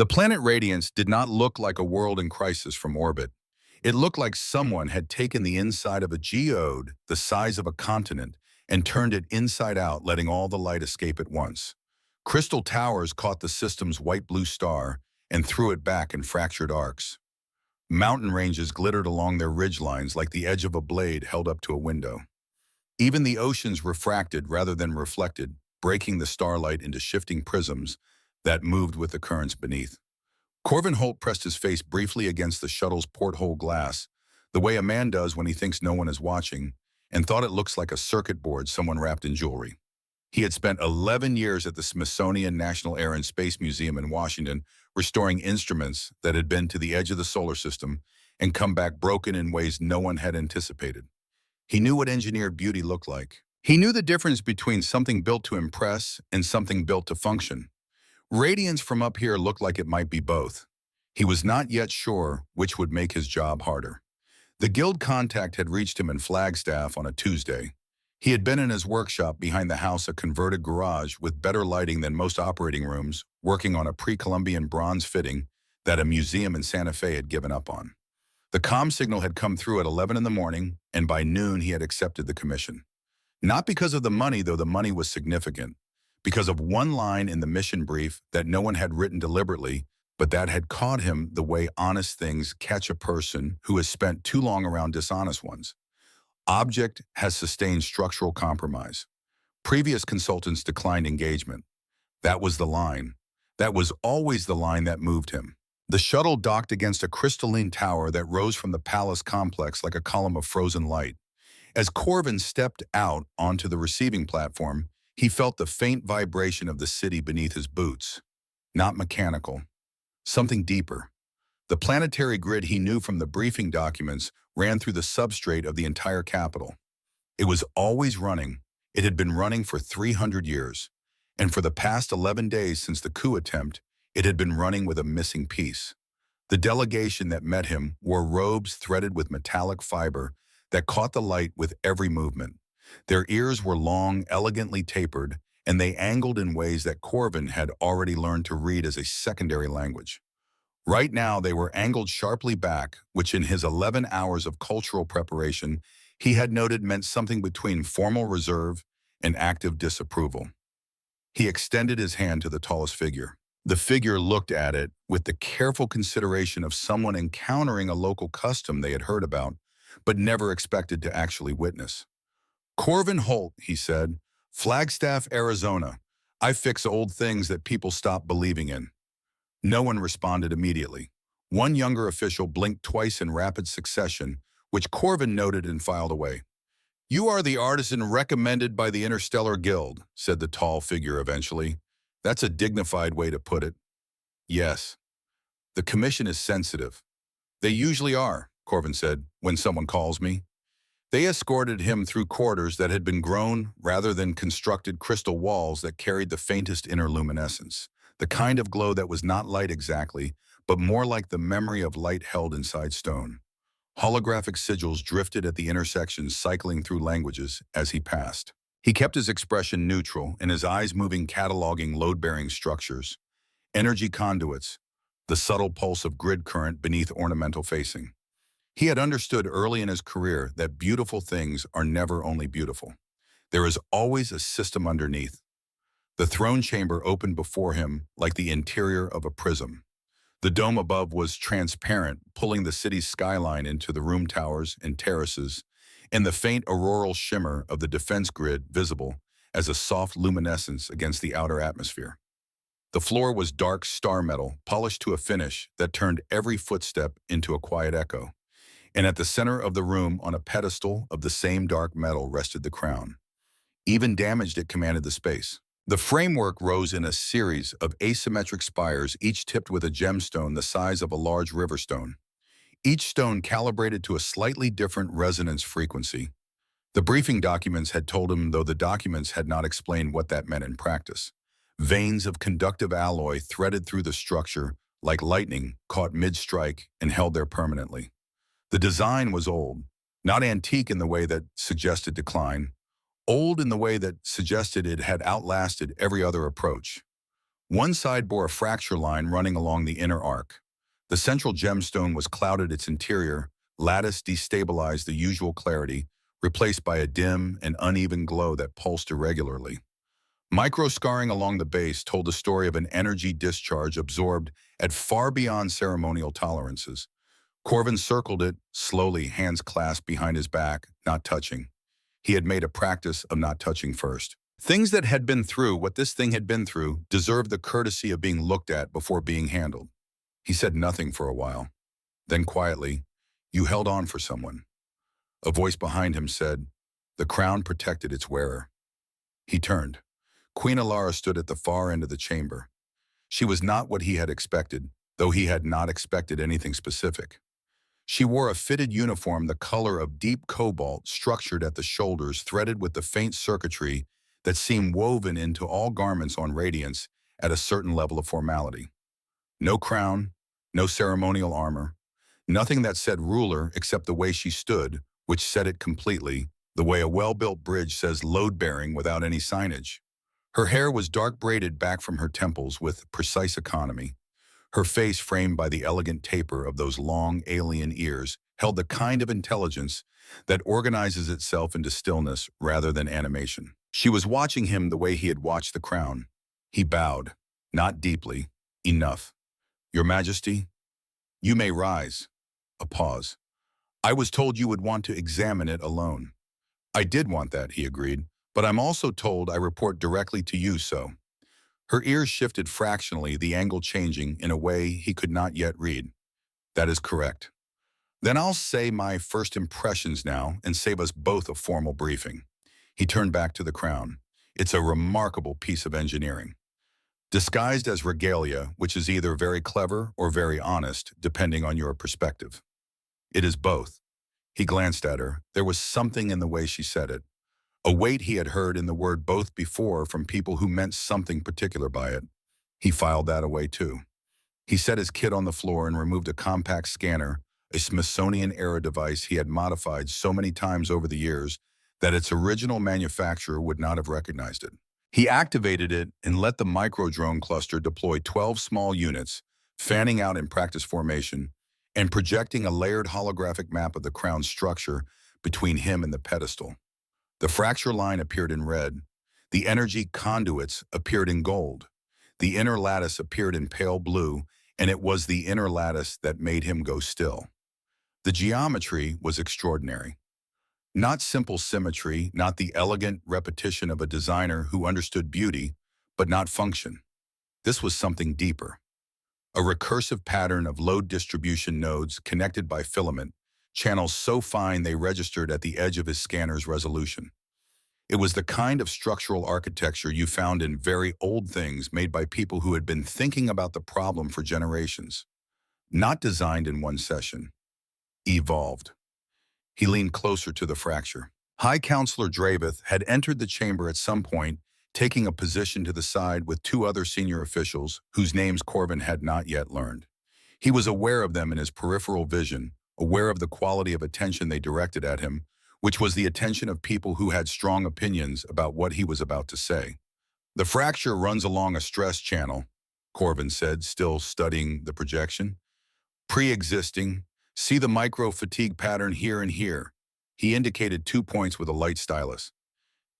The planet Radiance did not look like a world in crisis from orbit. It looked like someone had taken the inside of a geode the size of a continent and turned it inside out, letting all the light escape at once. Crystal towers caught the system's white-blue star and threw it back in fractured arcs. Mountain ranges glittered along their ridgelines like the edge of a blade held up to a window. Even the oceans refracted rather than reflected, breaking the starlight into shifting prisms that moved with the currents beneath. Corvin Holt pressed his face briefly against the shuttle's porthole glass, the way a man does when he thinks no one is watching, and thought it looks like a circuit board someone wrapped in jewelry. He had spent 11 years at the Smithsonian National Air and Space Museum in Washington, restoring instruments that had been to the edge of the solar system and come back broken in ways no one had anticipated. He knew what engineered beauty looked like. He knew the difference between something built to impress and something built to function. Radiance from up here looked like it might be both. He was not yet sure which would make his job harder. The guild contact had reached him in Flagstaff on a Tuesday. He had been in his workshop behind the house, a converted garage with better lighting than most operating rooms, working on a pre-Columbian bronze fitting that a museum in Santa Fe had given up on. The comm signal had come through at 11 in the morning, and by noon he had accepted the commission. Not because of the money, though the money was significant, because of one line in the mission brief that no one had written deliberately, but that had caught him the way honest things catch a person who has spent too long around dishonest ones. Object has sustained structural compromise. Previous consultants declined engagement. That was the line. That was always the line that moved him. The shuttle docked against a crystalline tower that rose from the palace complex like a column of frozen light. As Corvin stepped out onto the receiving platform, he felt the faint vibration of the city beneath his boots. Not mechanical. Something deeper. The planetary grid he knew from the briefing documents ran through the substrate of the entire capital. It was always running. It had been running for 300 years. And for the past 11 days since the coup attempt, it had been running with a missing piece. The delegation that met him wore robes threaded with metallic fiber that caught the light with every movement. Their ears were long, elegantly tapered, and they angled in ways that Corvin had already learned to read as a secondary language. Right now, they were angled sharply back, which in his 11 hours of cultural preparation, he had noted meant something between formal reserve and active disapproval. He extended his hand to the tallest figure. The figure looked at it with the careful consideration of someone encountering a local custom they had heard about, but never expected to actually witness. "Corvin Holt," he said, "Flagstaff, Arizona. I fix old things that people stop believing in." No one responded immediately. One younger official blinked twice in rapid succession, which Corvin noted and filed away. "You are the artisan recommended by the Interstellar Guild," said the tall figure eventually. "That's a dignified way to put it." "Yes. The commission is sensitive." "They usually are," Corvin said, "when someone calls me." They escorted him through corridors that had been grown rather than constructed crystal walls that carried the faintest inner luminescence, the kind of glow that was not light exactly, but more like the memory of light held inside stone. Holographic sigils drifted at the intersections, cycling through languages as he passed. He kept his expression neutral and his eyes moving, cataloging load-bearing structures, energy conduits, the subtle pulse of grid current beneath ornamental facing. He had understood early in his career that beautiful things are never only beautiful. There is always a system underneath. The throne chamber opened before him like the interior of a prism. The dome above was transparent, pulling the city's skyline into the room towers and terraces, and the faint auroral shimmer of the defense grid visible as a soft luminescence against the outer atmosphere. The floor was dark star metal, polished to a finish that turned every footstep into a quiet echo. And at the center of the room, on a pedestal of the same dark metal, rested the crown. Even damaged, it commanded the space. The framework rose in a series of asymmetric spires, each tipped with a gemstone the size of a large river stone. Each stone calibrated to a slightly different resonance frequency. The briefing documents had told him, though the documents had not explained what that meant in practice. Veins of conductive alloy threaded through the structure like lightning, caught mid-strike and held there permanently. The design was old, not antique in the way that suggested decline, old in the way that suggested it had outlasted every other approach. One side bore a fracture line running along the inner arc. The central gemstone was clouded its interior, lattice destabilized the usual clarity, replaced by a dim and uneven glow that pulsed irregularly. Micro-scarring along the base told the story of an energy discharge absorbed at far beyond ceremonial tolerances. Corvin circled it, slowly, hands clasped behind his back, not touching. He had made a practice of not touching first. Things that had been through what this thing had been through deserved the courtesy of being looked at before being handled. He said nothing for a while. Then quietly, "You held on for someone." A voice behind him said, "The crown protected its wearer." He turned. Queen Alara stood at the far end of the chamber. She was not what he had expected, though he had not expected anything specific. She wore a fitted uniform the color of deep cobalt, structured at the shoulders, threaded with the faint circuitry that seemed woven into all garments on radiance at a certain level of formality. No crown, no ceremonial armor, nothing that said ruler except the way she stood, which said it completely, the way a well-built bridge says load-bearing without any signage. Her hair was dark braided back from her temples with precise economy. Her face, framed by the elegant taper of those long alien ears, held the kind of intelligence that organizes itself into stillness rather than animation. She was watching him the way he had watched the crown. He bowed, not deeply. "Enough. Your Majesty, you may rise." A pause. "I was told you would want to examine it alone." "I did want that," he agreed, "but I'm also told I report directly to you, so." Her ears shifted fractionally, the angle changing in a way he could not yet read. "That is correct." "Then I'll say my first impressions now and save us both a formal briefing." He turned back to the crown. "It's a remarkable piece of engineering. Disguised as regalia, which is either very clever or very honest, depending on your perspective." "It is both." He glanced at her. There was something in the way she said it. A weight he had heard in the word both before from people who meant something particular by it. He filed that away too. He set his kit on the floor and removed a compact scanner, a Smithsonian-era device he had modified so many times over the years that its original manufacturer would not have recognized it. He activated it and let the micro-drone cluster deploy 12 small units, fanning out in practice formation, and projecting a layered holographic map of the crown's structure between him and the pedestal. The fracture line appeared in red. The energy conduits appeared in gold. The inner lattice appeared in pale blue, and it was the inner lattice that made him go still. The geometry was extraordinary. Not simple symmetry, not the elegant repetition of a designer who understood beauty, but not function. This was something deeper. A recursive pattern of load distribution nodes connected by filament, channels so fine they registered at the edge of his scanner's resolution. It was the kind of structural architecture you found in very old things made by people who had been thinking about the problem for generations. Not designed in one session. Evolved. He leaned closer to the fracture. High Counselor Dravith had entered the chamber at some point, taking a position to the side with two other senior officials whose names Corvin had not yet learned. He was aware of them in his peripheral vision, aware of the quality of attention they directed at him, which was the attention of people who had strong opinions about what he was about to say. "The fracture runs along a stress channel," Corvin said, still studying the projection. "Pre-existing. See the micro-fatigue pattern here and here." He indicated 2 points with a light stylus.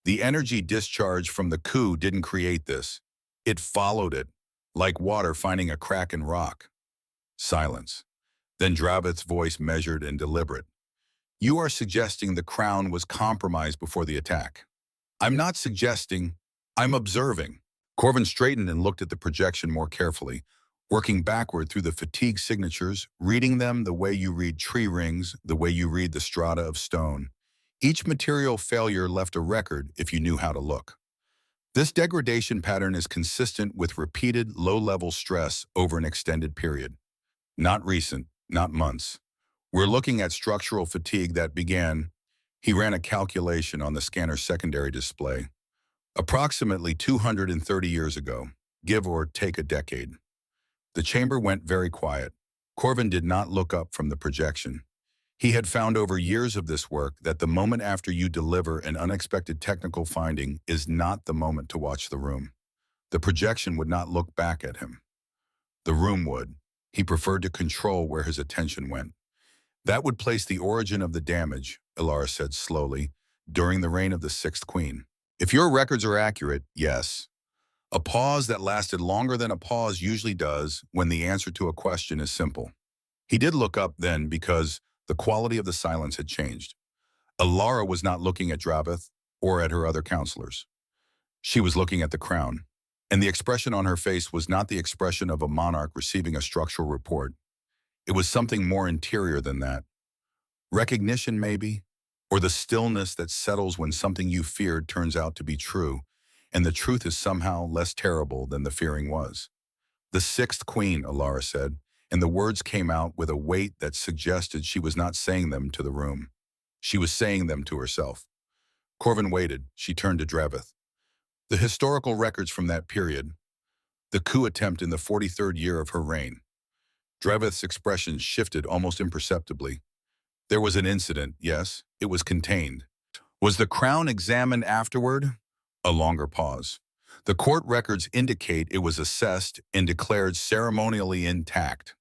"The energy discharge from the coup didn't create this. It followed it, like water finding a crack in rock." Silence. Then Dravith's voice, measured and deliberate. "You are suggesting the crown was compromised before the attack." "I'm not suggesting. I'm observing." Corvin straightened and looked at the projection more carefully, working backward through the fatigue signatures, reading them the way you read tree rings, the way you read the strata of stone. Each material failure left a record if you knew how to look. This degradation pattern is consistent with repeated low-level stress over an extended period. Not recent, not months. We're looking at structural fatigue that began. He ran a calculation on the scanner's secondary display. Approximately 230 years ago, give or take a decade. The chamber went very quiet. Corvin did not look up from the projection. He had found over years of this work that the moment after you deliver an unexpected technical finding is not the moment to watch the room. The projection would not look back at him. The room would. He preferred to control where his attention went. That would place the origin of the damage, Ilara said slowly, during the reign of the sixth queen. If your records are accurate, yes. A pause that lasted longer than a pause usually does when the answer to a question is simple. He did look up then because the quality of the silence had changed. Ilara was not looking at Draveth or at her other counselors. She was looking at the crown, and the expression on her face was not the expression of a monarch receiving a structural report. It was something more interior than that. Recognition, maybe, or the stillness that settles when something you feared turns out to be true, and the truth is somehow less terrible than the fearing was. The sixth queen, Ilara said, and the words came out with a weight that suggested she was not saying them to the room. She was saying them to herself. Corvin waited. She turned to Draveth. The historical records from that period, the coup attempt in the 43rd year of her reign. Draveth's expression shifted almost imperceptibly. There was an incident, yes, it was contained. Was the crown examined afterward? A longer pause. The court records indicate it was assessed and declared ceremonially intact.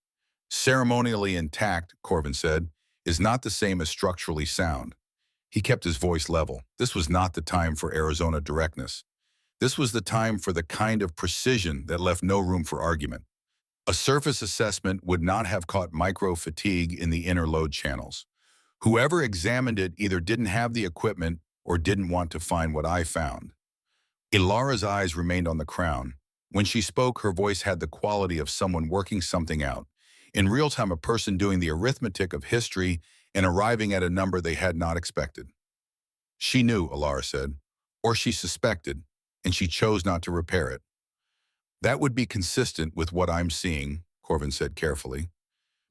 Ceremonially intact, Corvin said, is not the same as structurally sound. He kept his voice level. This was not the time for Arizona directness. This was the time for the kind of precision that left no room for argument. A surface assessment would not have caught micro-fatigue in the inner load channels. Whoever examined it either didn't have the equipment or didn't want to find what I found. Ilara's eyes remained on the crown. When she spoke, her voice had the quality of someone working something out. In real time, a person doing the arithmetic of history and arriving at a number they had not expected. She knew, Ilara said, or she suspected, and she chose not to repair it. That would be consistent with what I'm seeing, Corvin said carefully,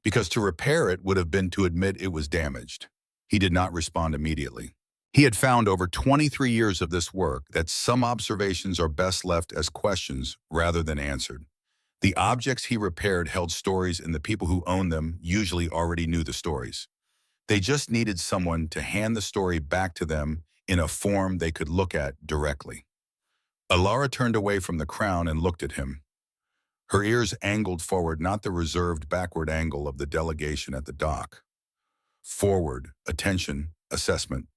because to repair it would have been to admit it was damaged. He did not respond immediately. He had found over 23 years of this work that some observations are best left as questions rather than answered. The objects he repaired held stories, and the people who owned them usually already knew the stories. They just needed someone to hand the story back to them in a form they could look at directly. Ilara turned away from the crown and looked at him. Her ears angled forward, not the reserved backward angle of the delegation at the dock. Forward, attention, assessment.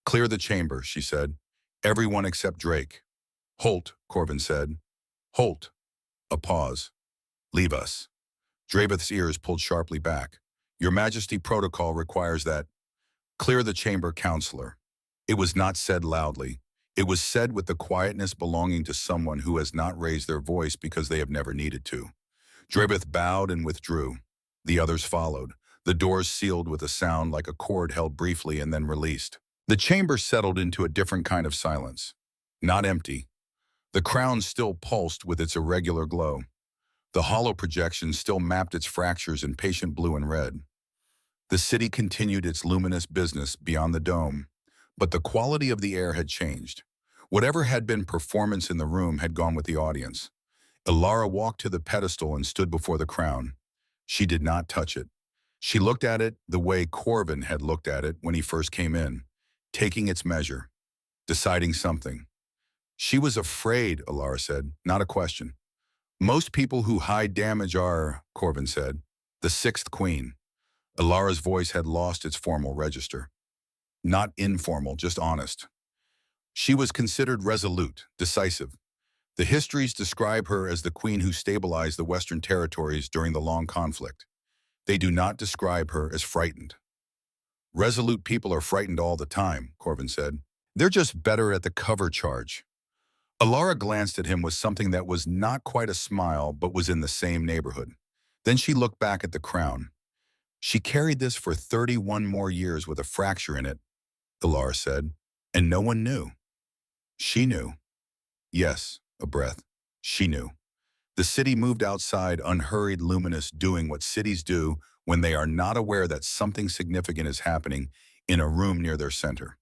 Clear the chamber, she said. Everyone except Drake. Holt, Corvin said. Holt. A pause. Leave us. Draveth's ears pulled sharply back. Your Majesty protocol requires that. Clear the chamber, counselor. It was not said loudly. It was said with the quietness belonging to someone who has not raised their voice because they have never needed to. Draveth bowed and withdrew. The others followed. The doors sealed with a sound like a cord held briefly and then released. The chamber settled into a different kind of silence. Not empty. The crown still pulsed with its irregular glow. The hollow projection still mapped its fractures in patient blue and red. The city continued its luminous business beyond the dome, but the quality of the air had changed. Whatever had been performance in the room had gone with the audience. Ilara walked to the pedestal and stood before the crown. She did not touch it. She looked at it the way Corvin had looked at it when he first came in, taking its measure, deciding something. She was afraid, Ilara said, not a question. Most people who hide damage are, Corvin said, the sixth queen. Ilara's voice had lost its formal register. Not informal, just honest. She was considered resolute, decisive. The histories describe her as the queen who stabilized the Western territories during the long conflict. They do not describe her as frightened. Resolute people are frightened all the time, Corvin said. They're just better at the cover charge. Ilara glanced at him with something that was not quite a smile but was in the same neighborhood. Then she looked back at the crown. She carried this for 31 more years with a fracture in it, Ilara said, and no one knew. She knew. Yes, a breath. She knew. The city moved outside, unhurried, luminous, doing what cities do when they are not aware that something significant is happening in a room near their center.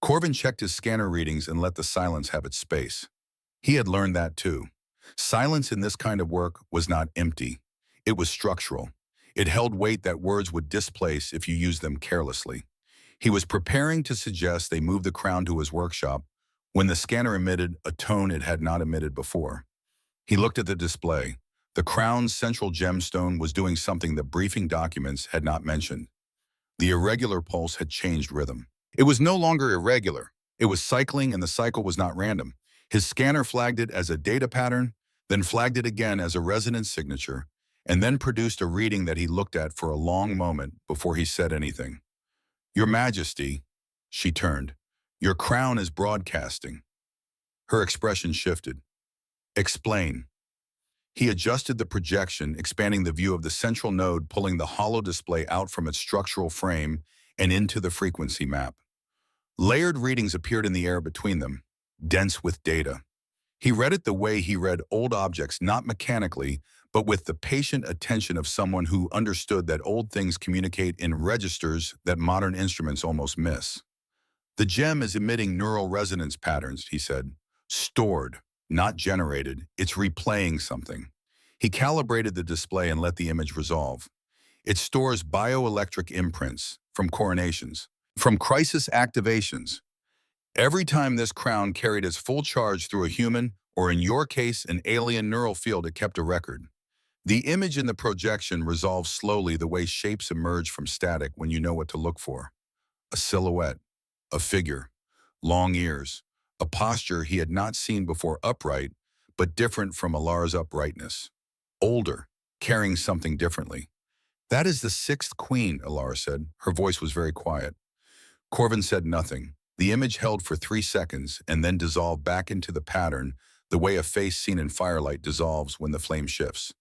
Corvin checked his scanner readings and let the silence have its space. He had learned that too. Silence in this kind of work was not empty. It was structural. It held weight that words would displace if you used them carelessly. He was preparing to suggest they move the crown to his workshop when the scanner emitted a tone it had not emitted before. He looked at the display. The crown's central gemstone was doing something the briefing documents had not mentioned. The irregular pulse had changed rhythm. It was no longer irregular. It was cycling, and the cycle was not random. His scanner flagged it as a data pattern, then flagged it again as a resonance signature, and then produced a reading that he looked at for a long moment before he said anything. "Your Majesty," she turned. "Your crown is broadcasting." Her expression shifted. "Explain." He adjusted the projection, expanding the view of the central node, pulling the hollow display out from its structural frame and into the frequency map. Layered readings appeared in the air between them, dense with data. He read it the way he read old objects, not mechanically, but with the patient attention of someone who understood that old things communicate in registers that modern instruments almost miss. "The gem is emitting neural resonance patterns," he said. "Stored, not generated. It's replaying something." He calibrated the display and let the image resolve. "It stores bioelectric imprints from coronations, from crisis activations. Every time this crown carried its full charge through a human, or in your case, an alien neural field, it kept a record." The image in the projection resolves slowly, the way shapes emerge from static when you know what to look for. A silhouette, a figure, long ears, a posture he had not seen before, upright, but different from Alara's uprightness. Older, carrying something differently. "That is the sixth queen," Alara said. Her voice was very quiet. Corvin said nothing. The image held for 3 seconds and then dissolved back into the pattern, the way a face seen in firelight dissolves when the flame shifts.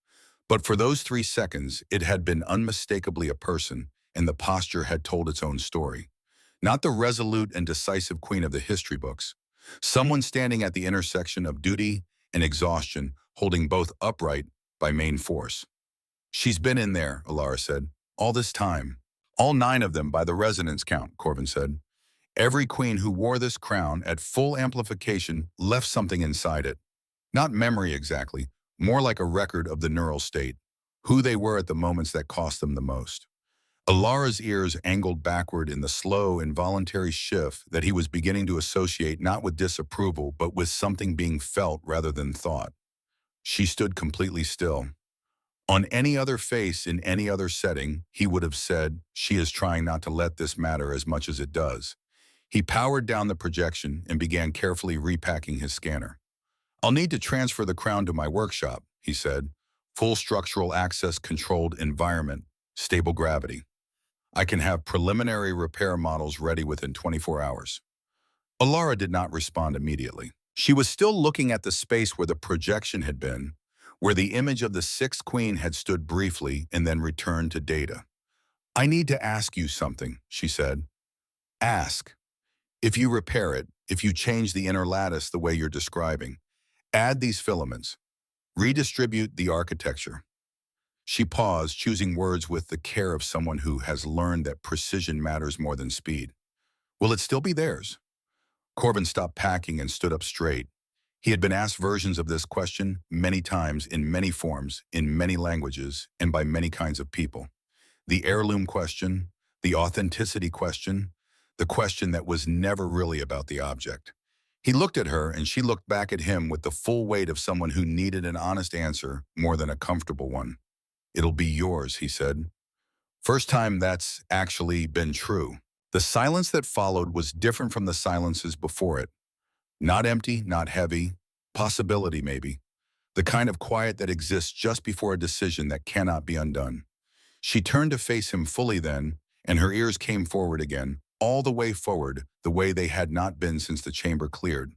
But for those 3 seconds, it had been unmistakably a person, and the posture had told its own story. Not the resolute and decisive queen of the history books. Someone standing at the intersection of duty and exhaustion, holding both upright by main force. "She's been in there," Alara said, "all this time." "All 9 of them by the resonance count," Corvin said. "Every queen who wore this crown at full amplification left something inside it. Not memory exactly, more like a record of the neural state, who they were at the moments that cost them the most." Alara's ears angled backward in the slow, involuntary shift that he was beginning to associate not with disapproval, but with something being felt rather than thought. She stood completely still. On any other face in any other setting, he would have said, "She is trying not to let this matter as much as it does." He powered down the projection and began carefully repacking his scanner. "I'll need to transfer the crown to my workshop," he said. "Full structural access, controlled environment, stable gravity. I can have preliminary repair models ready within 24 hours. Alara did not respond immediately. She was still looking at the space where the projection had been, where the image of the sixth queen had stood briefly and then returned to data. "I need to ask you something," she said. "Ask. If you repair it, if you change the inner lattice the way you're describing, add these filaments, redistribute the architecture." She paused, choosing words with the care of someone who has learned that precision matters more than speed. "Will it still be theirs?" Corbin stopped packing and stood up straight. He had been asked versions of this question many times, in many forms, in many languages, and by many kinds of people. The heirloom question, the authenticity question, the question that was never really about the object. He looked at her, and she looked back at him with the full weight of someone who needed an honest answer more than a comfortable one. "It'll be yours," he said. First time that's actually been true. The silence that followed was different from the silences before it. Not empty, not heavy. Possibility, maybe. The kind of quiet that exists just before a decision that cannot be undone. She turned to face him fully then, and her ears came forward again, all the way forward, the way they had not been since the chamber cleared.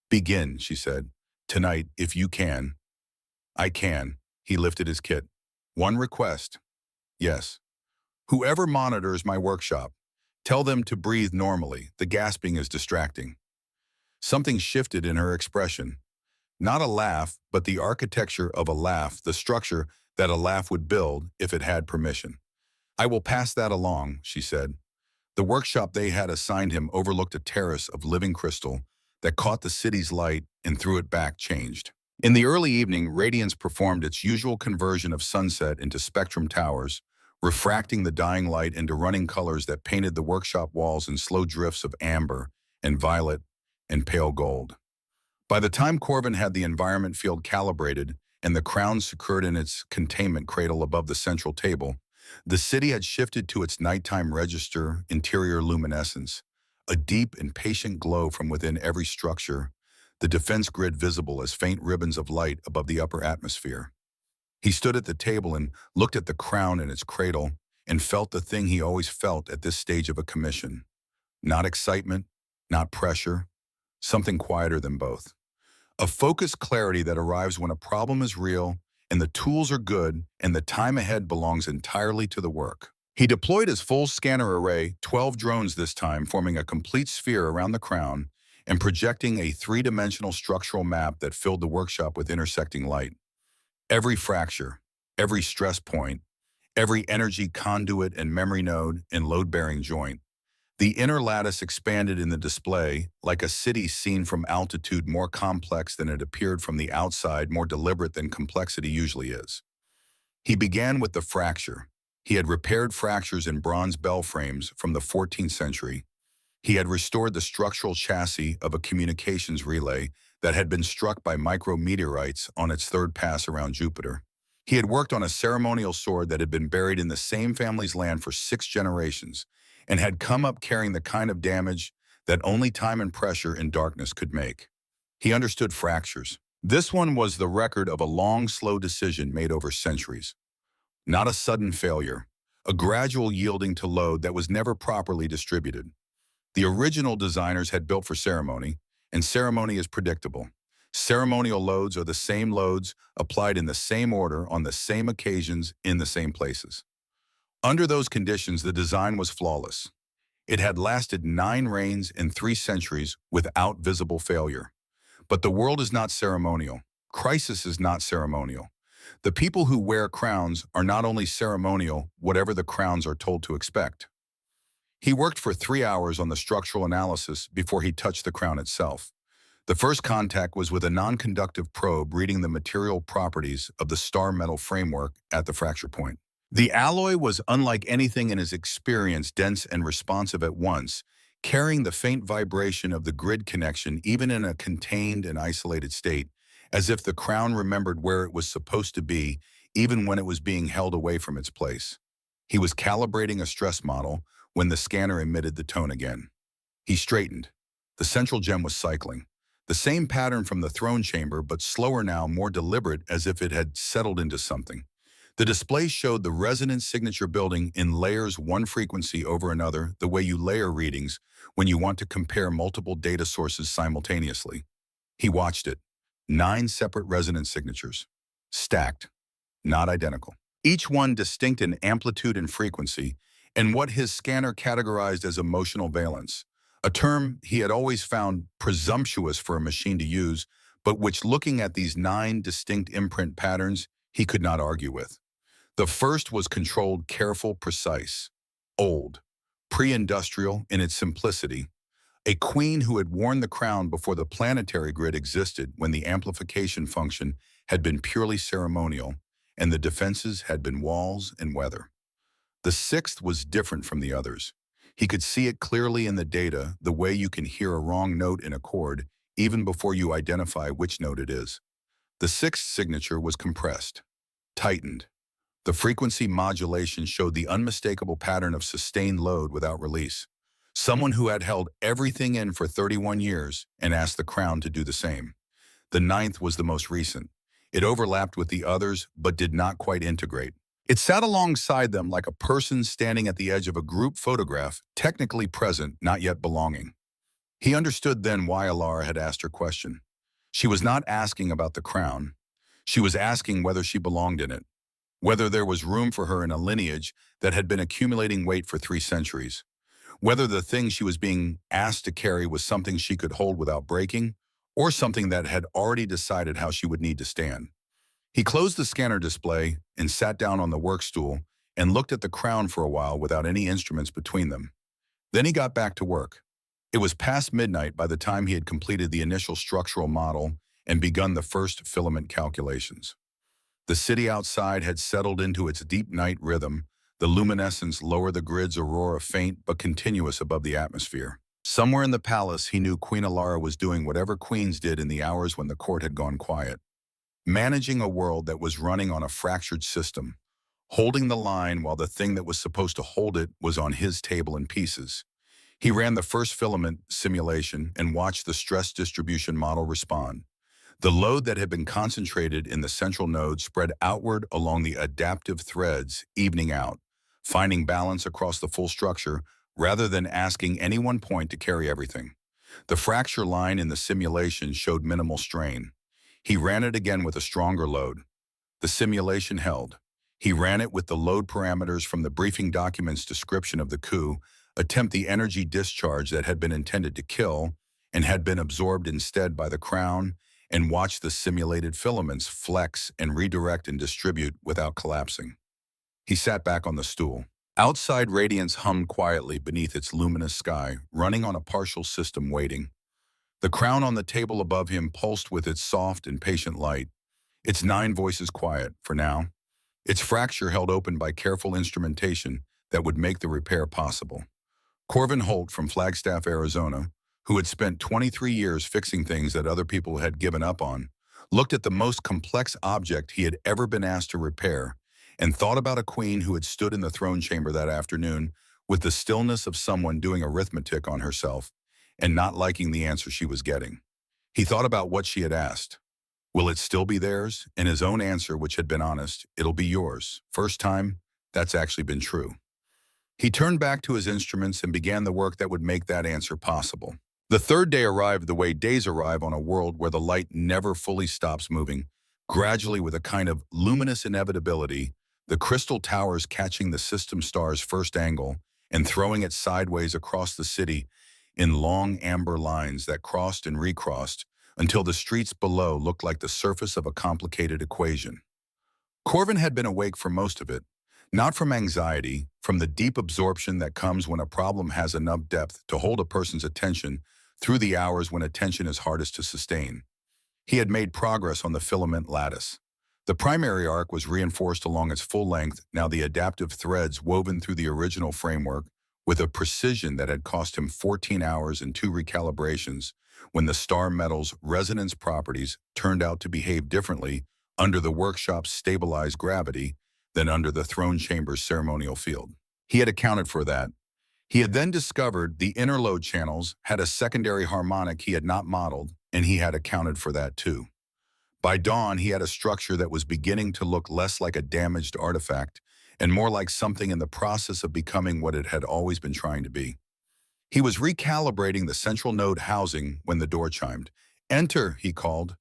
"Begin," she said. "Tonight, if you can." "I can." He lifted his kit. "One request." "Yes." "Whoever monitors my workshop, tell them to breathe normally. The gasping is distracting." Something shifted in her expression. Not a laugh, but the architecture of a laugh, the structure that a laugh would build if it had permission. "I will pass that along," she said. The workshop they had assigned him overlooked a terrace of living crystal that caught the city's light and threw it back, changed. In the early evening, radiance performed its usual conversion of sunset into spectrum towers, refracting the dying light into running colors that painted the workshop walls in slow drifts of amber and violet and pale gold. By the time Corvin had the environment field calibrated and the crown secured in its containment cradle above the central table, the city had shifted to its nighttime register interior luminescence, a deep and patient glow from within every structure, the defense grid visible as faint ribbons of light above the upper atmosphere. He stood at the table and looked at the crown in its cradle and felt the thing he always felt at this stage of a commission. Not excitement, not pressure, something quieter than both. A focused clarity that arrives when a problem is real and the tools are good and the time ahead belongs entirely to the work. He deployed his full scanner array, 12 drones this time, forming a complete sphere around the crown and projecting a three-dimensional structural map that filled the workshop with intersecting light. Every fracture, every stress point, every energy conduit and memory node and load-bearing joint. The inner lattice expanded in the display, like a city seen from altitude, more complex than it appeared from the outside, more deliberate than complexity usually is. He began with the fracture. He had repaired fractures in bronze bell frames from the 14th century. He had restored the structural chassis of a communications relay that had been struck by micrometeorites on its third pass around Jupiter. He had worked on a ceremonial sword that had been buried in the same family's land for 6 generations and had come up carrying the kind of damage that only time and pressure and darkness could make. He understood fractures. This one was the record of a long, slow decision made over centuries. Not a sudden failure, a gradual yielding to load that was never properly distributed. The original designers had built for ceremony, and ceremony is predictable. Ceremonial loads are the same loads applied in the same order on the same occasions in the same places. Under those conditions, the design was flawless. It had lasted 9 reigns and 3 centuries without visible failure. But the world is not ceremonial. Crisis is not ceremonial. The people who wear crowns are not only ceremonial, whatever the crowns are told to expect. He worked for 3 hours on the structural analysis before he touched the crown itself. The first contact was with a non-conductive probe reading the material properties of the star metal framework at the fracture point. The alloy was unlike anything in his experience, dense and responsive at once, carrying the faint vibration of the grid connection even in a contained and isolated state, as if the crown remembered where it was supposed to be, even when it was being held away from its place. He was calibrating a stress model when the scanner emitted the tone again. He straightened. The central gem was cycling. The same pattern from the throne chamber, but slower now, more deliberate, as if it had settled into something. The display showed the resonance signature building in layers, one frequency over another, the way you layer readings when you want to compare multiple data sources simultaneously. He watched it. 9 separate resonance signatures. Stacked, not identical. Each one distinct in amplitude and frequency, and what his scanner categorized as emotional valence, a term he had always found presumptuous for a machine to use, but which, looking at these 9 distinct imprint patterns, he could not argue with. The first was controlled, careful, precise, old, pre-industrial in its simplicity, a queen who had worn the crown before the planetary grid existed, when the amplification function had been purely ceremonial and the defenses had been walls and weather. The sixth was different from the others. He could see it clearly in the data, the way you can hear a wrong note in a chord even before you identify which note it is. The sixth signature was compressed, tightened. The frequency modulation showed the unmistakable pattern of sustained load without release. Someone who had held everything in for 31 years and asked the crown to do the same. The ninth was the most recent. It overlapped with the others, but did not quite integrate. It sat alongside them like a person standing at the edge of a group photograph, technically present, not yet belonging. He understood then why Alara had asked her question. She was not asking about the crown. She was asking whether she belonged in it, whether there was room for her in a lineage that had been accumulating weight for 3 centuries, whether the thing she was being asked to carry was something she could hold without breaking, or something that had already decided how she would need to stand. He closed the scanner display and sat down on the work stool and looked at the crown for a while without any instruments between them. Then he got back to work. It was past midnight by the time he had completed the initial structural model and begun the first filament calculations. The city outside had settled into its deep night rhythm, the luminescence lower, the grid's aurora faint but continuous above the atmosphere. Somewhere in the palace, he knew Queen Alara was doing whatever queens did in the hours when the court had gone quiet, managing a world that was running on a fractured system, holding the line while the thing that was supposed to hold it was on his table in pieces. He ran the first filament simulation and watched the stress distribution model respond. The load that had been concentrated in the central node spread outward along the adaptive threads, evening out, finding balance across the full structure rather than asking any one point to carry everything. The fracture line in the simulation showed minimal strain. He ran it again with a stronger load. The simulation held. He ran it with the load parameters from the briefing document's description of the coup, attempt the energy discharge that had been intended to kill and had been absorbed instead by the crown, and watch the simulated filaments flex and redirect and distribute without collapsing. He sat back on the stool. Outside radiance hummed quietly beneath its luminous sky, running on a partial system waiting. The crown on the table above him pulsed with its soft and patient light, its 9 voices quiet, for now, its fracture held open by careful instrumentation that would make the repair possible. Corvin Holt from Flagstaff, Arizona, who had spent 23 years fixing things that other people had given up on, looked at the most complex object he had ever been asked to repair and thought about a queen who had stood in the throne chamber that afternoon with the stillness of someone doing arithmetic on herself and not liking the answer she was getting. He thought about what she had asked. Will it still be theirs? And his own answer, which had been honest, it'll be yours. First time, that's actually been true. He turned back to his instruments and began the work that would make that answer possible. The third day arrived the way days arrive on a world where the light never fully stops moving, gradually with a kind of luminous inevitability, the crystal towers catching the system star's first angle and throwing it sideways across the city in long amber lines that crossed and recrossed until the streets below looked like the surface of a complicated equation. Corvin had been awake for most of it, not from anxiety, from the deep absorption that comes when a problem has enough depth to hold a person's attention through the hours when attention is hardest to sustain. He had made progress on the filament lattice. The primary arc was reinforced along its full length, now the adaptive threads woven through the original framework with a precision that had cost him 14 hours and 2 recalibrations when the star metal's resonance properties turned out to behave differently under the workshop's stabilized gravity than under the throne chamber's ceremonial field. He had accounted for that. He had then discovered the inner load channels had a secondary harmonic he had not modeled, and he had accounted for that too. By dawn, he had a structure that was beginning to look less like a damaged artifact and more like something in the process of becoming what it had always been trying to be. He was recalibrating the central node housing when the door chimed. "Enter," he called.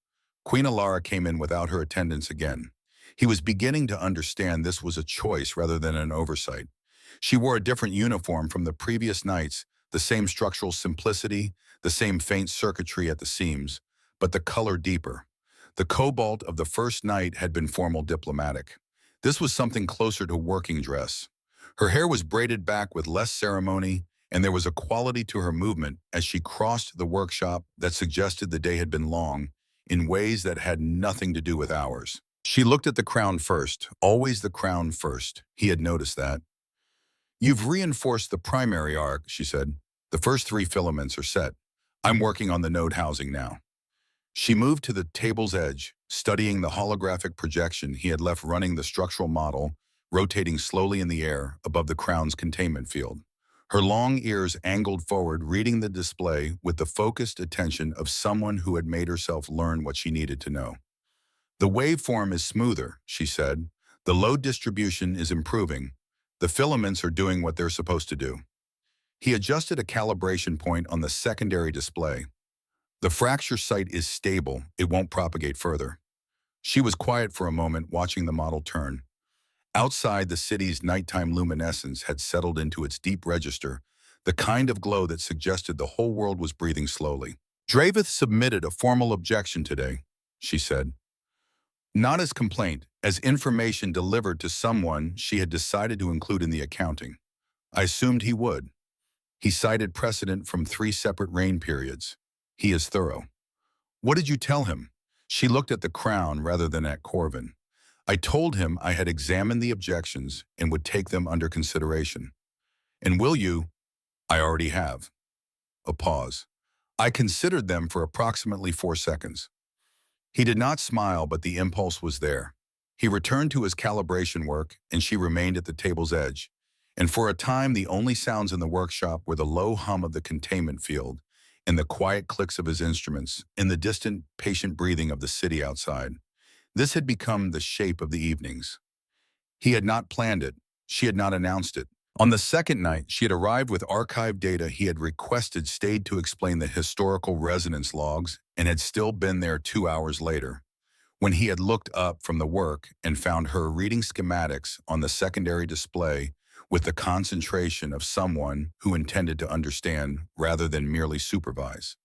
Queen Alara came in without her attendants again. He was beginning to understand this was a choice rather than an oversight. She wore a different uniform from the previous nights, the same structural simplicity, the same faint circuitry at the seams, but the color deeper. The cobalt of the first night had been formal diplomatic. This was something closer to working dress. Her hair was braided back with less ceremony, and there was a quality to her movement as she crossed the workshop that suggested the day had been long, in ways that had nothing to do with hours. She looked at the crown first, always the crown first. He had noticed that. "You've reinforced the primary arc," she said. "The first 3 filaments are set. I'm working on the node housing now." She moved to the table's edge, studying the holographic projection he had left running the structural model, rotating slowly in the air above the crown's containment field. Her long ears angled forward, reading the display with the focused attention of someone who had made herself learn what she needed to know. "The waveform is smoother," she said. "The load distribution is improving. The filaments are doing what they're supposed to do." He adjusted a calibration point on the secondary display. "The fracture site is stable. It won't propagate further." She was quiet for a moment, watching the model turn. Outside, the city's nighttime luminescence had settled into its deep register, the kind of glow that suggested the whole world was breathing slowly. "Dravith submitted a formal objection today," she said. "Not as complaint, as information delivered to someone she had decided to include in the accounting. I assumed he would. He cited precedent from 3 separate reign periods. He is thorough." "What did you tell him?" She looked at the crown rather than at Corvin. "I told him I had examined the objections and would take them under consideration." "And will you?" "I already have." A pause. I considered them for approximately 4 seconds. He did not smile, but the impulse was there. He returned to his calibration work, and she remained at the table's edge. And for a time, the only sounds in the workshop were the low hum of the containment field, and the quiet clicks of his instruments, and the distant, patient breathing of the city outside. This had become the shape of the evenings. He had not planned it. She had not announced it. On the second night, she had arrived with archived data he had requested stayed to explain the historical resonance logs and had still been there 2 hours later. When he had looked up from the work and found her reading schematics on the secondary display with the concentration of someone who intended to understand rather than merely supervise.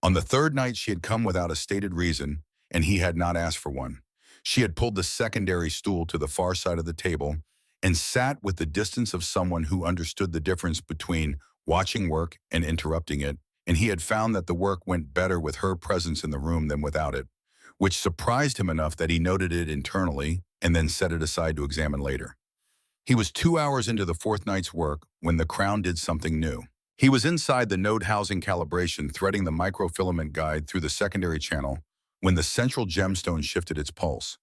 On the third night, she had come without a stated reason, and he had not asked for one. She had pulled the secondary stool to the far side of the table and sat with the distance of someone who understood the difference between watching work and interrupting it, and he had found that the work went better with her presence in the room than without it, which surprised him enough that he noted it internally and then set it aside to examine later. He was 2 hours into the fourth night's work when the crown did something new. He was inside the node housing calibration, threading the microfilament guide through the secondary channel when the central gemstone shifted its pulse.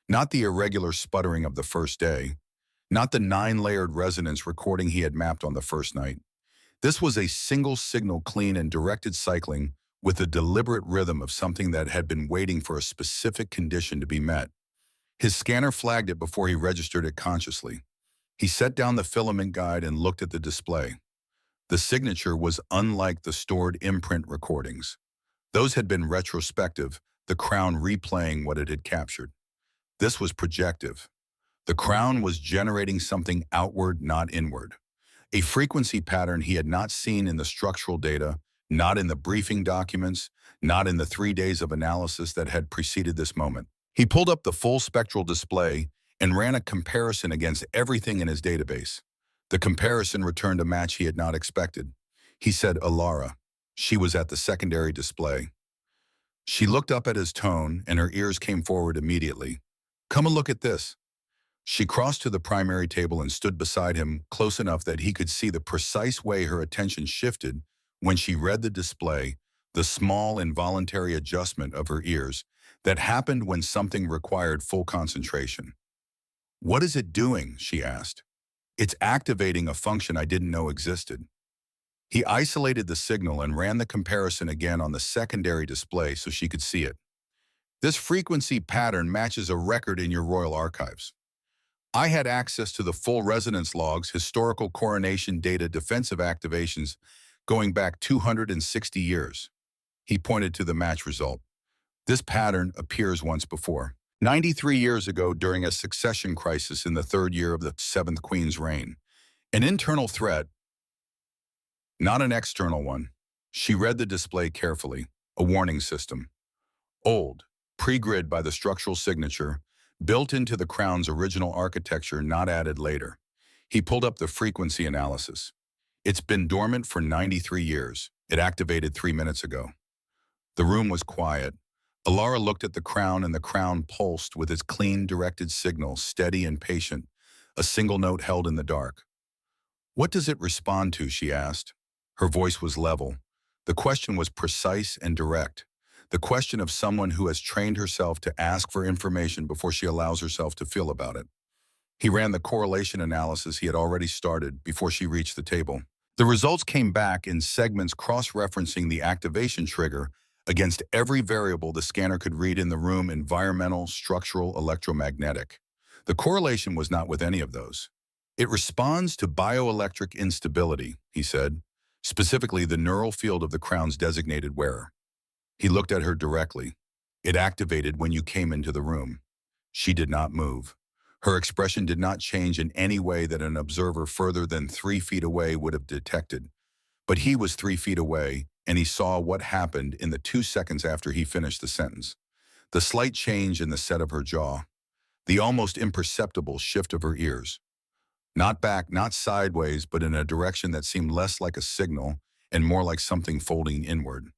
Not the irregular sputtering of the first day, not the 9-layered resonance recording he had mapped on the first night. This was a single signal, clean and directed cycling with the deliberate rhythm of something that had been waiting for a specific condition to be met. His scanner flagged it before he registered it consciously. He set down the filament guide and looked at the display. The signature was unlike the stored imprint recordings. Those had been retrospective, the crown replaying what it had captured. This was projective. The crown was generating something outward, not inward. A frequency pattern he had not seen in the structural data, not in the briefing documents, not in the 3 days of analysis that had preceded this moment. He pulled up the full spectral display and ran a comparison against everything in his database. The comparison returned a match he had not expected. He said, "Alara." She was at the secondary display. She looked up at his tone, and her ears came forward immediately. "Come and look at this." She crossed to the primary table and stood beside him, close enough that he could see the precise way her attention shifted when she read the display, the small involuntary adjustment of her ears that happened when something required full concentration. "What is it doing?" she asked. "It's activating a function I didn't know existed." He isolated the signal and ran the comparison again on the secondary display so she could see it. "This frequency pattern matches a record in your royal archives. I had access to the full resonance logs, historical coronation data, defensive activations going back 260 years. He pointed to the match result. "This pattern appears once before. 93 years ago during a succession crisis in the third year of the 7th Queen's reign. An internal threat, not an external one." She read the display carefully. A warning system. Old, pre-grid by the structural signature, built into the crown's original architecture, not added later. He pulled up the frequency analysis. "It's been dormant for 93 years. It activated 3 minutes ago." The room was quiet. Alara looked at the crown, and the crown pulsed with its clean, directed signal, steady and patient, a single note held in the dark. "What does it respond to?" she asked. Her voice was level. The question was precise and direct. The question of someone who has trained herself to ask for information before she allows herself to feel about it. He ran the correlation analysis he had already started before she reached the table. The results came back in segments cross-referencing the activation trigger against every variable the scanner could read in the room: environmental, structural, electromagnetic. The correlation was not with any of those. "It responds to bioelectric instability," he said, "specifically the neural field of the crown's designated wearer." He looked at her directly. "It activated when you came into the room." She did not move. Her expression did not change in any way that an observer further than 3 feet away would have detected. But he was 3 feet away, and he saw what happened in the 2 seconds after he finished the sentence. The slight change in the set of her jaw. The almost imperceptible shift of her ears. Not back, not sideways, but in a direction that seemed less like a signal and more like something folding inward.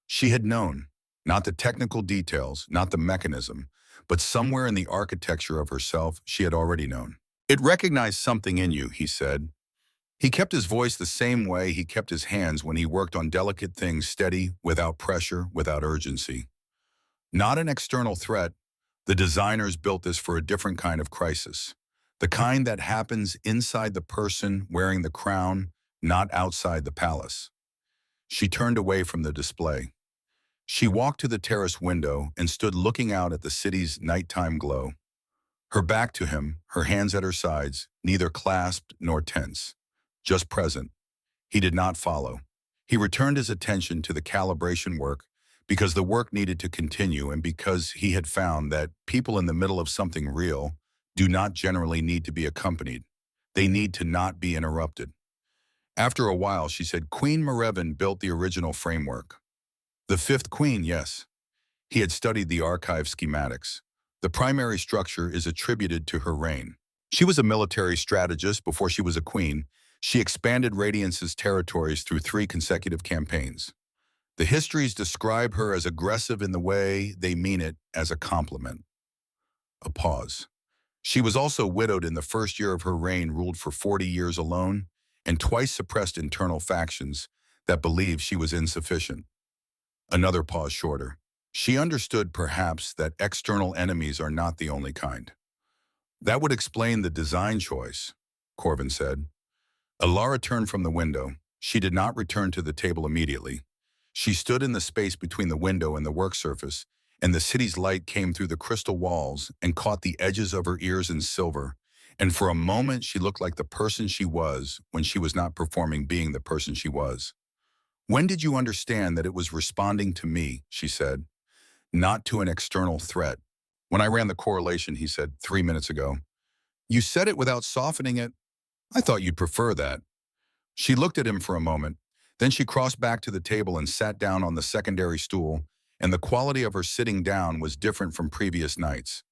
She had known, not the technical details, not the mechanism, but somewhere in the architecture of herself she had already known. "It recognized something in you," he said. He kept his voice the same way he kept his hands when he worked on delicate things, steady, without pressure, without urgency. Not an external threat, the designers built this for a different kind of crisis. The kind that happens inside the person wearing the crown, not outside the palace. She turned away from the display. She walked to the terrace window and stood looking out at the city's nighttime glow. Her back to him, her hands at her sides, neither clasped nor tense. Just present. He did not follow. He returned his attention to the calibration work because the work needed to continue and because he had found that people in the middle of something real do not generally need to be accompanied. They need to not be interrupted. After a while, she said, Queen Marevin built the original framework. The fifth queen, yes. He had studied the archive schematics. The primary structure is attributed to her reign. She was a military strategist before she was a queen. She expanded Radiance's territories through 3 consecutive campaigns. The histories describe her as aggressive in the way they mean it as a compliment. A pause. She was also widowed in the first year of her reign, ruled for 40 years alone, and twice suppressed internal factions that believed she was insufficient. Another pause shorter. She understood, perhaps, that external enemies are not the only kind. That would explain the design choice, Corvin said. Alara turned from the window. She did not return to the table immediately. She stood in the space between the window and the work surface, and the city's light came through the crystal walls and caught the edges of her ears in silver, and for a moment she looked like the person she was when she was not performing being the person she was. When did you understand that it was responding to me, she said, not to an external threat? When I ran the correlation, he said, 3 minutes ago. You said it without softening it? I thought you'd prefer that. She looked at him for a moment. Then she crossed back to the table and sat down on the secondary stool, and the quality of her sitting down was different from previous nights.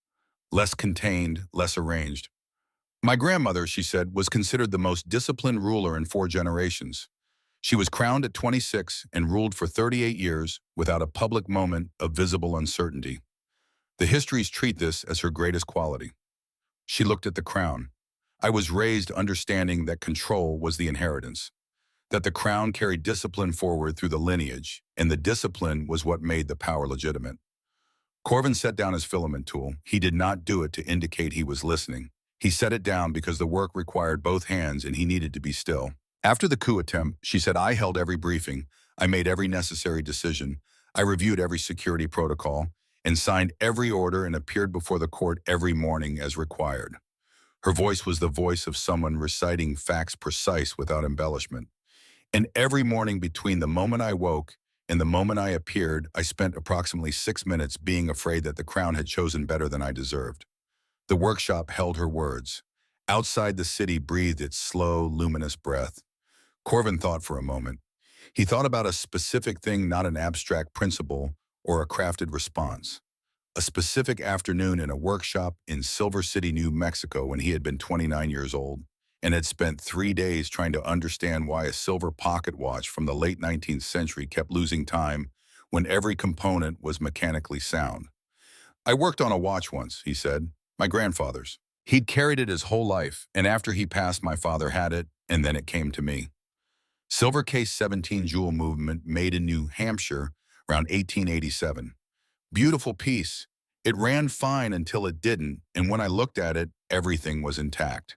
Less contained, less arranged. My grandmother, she said, was considered the most disciplined ruler in 4 generations. She was crowned at 26 and ruled for 38 years without a public moment of visible uncertainty. The histories treat this as her greatest quality. She looked at the crown. I was raised understanding that control was the inheritance, that the crown carried discipline forward through the lineage, and the discipline was what made the power legitimate. Corvin set down his filament tool. He did not do it to indicate he was listening. He set it down because the work required both hands and he needed to be still. After the coup attempt, she said, I held every briefing. I made every necessary decision. I reviewed every security protocol and signed every order and appeared before the court every morning as required. Her voice was the voice of someone reciting facts precise without embellishment. And every morning between the moment I woke and the moment I appeared, I spent approximately 6 minutes being afraid that the crown had chosen better than I deserved. The workshop held her words. Outside the city breathed its slow, luminous breath. Corvin thought for a moment. He thought about a specific thing, not an abstract principle or a crafted response. A specific afternoon in a workshop in Silver City, New Mexico, when he had been 29 years old and had spent 3 days trying to understand why a silver pocket watch from the late 19th century kept losing time when every component was mechanically sound. I worked on a watch once, he said, my grandfather's. He'd carried it his whole life, and after he passed, my father had it, and then it came to me. Silver Case 17 jewel movement made in New Hampshire around 1887. Beautiful piece. It ran fine until it didn't, and when I looked at it, everything was intact.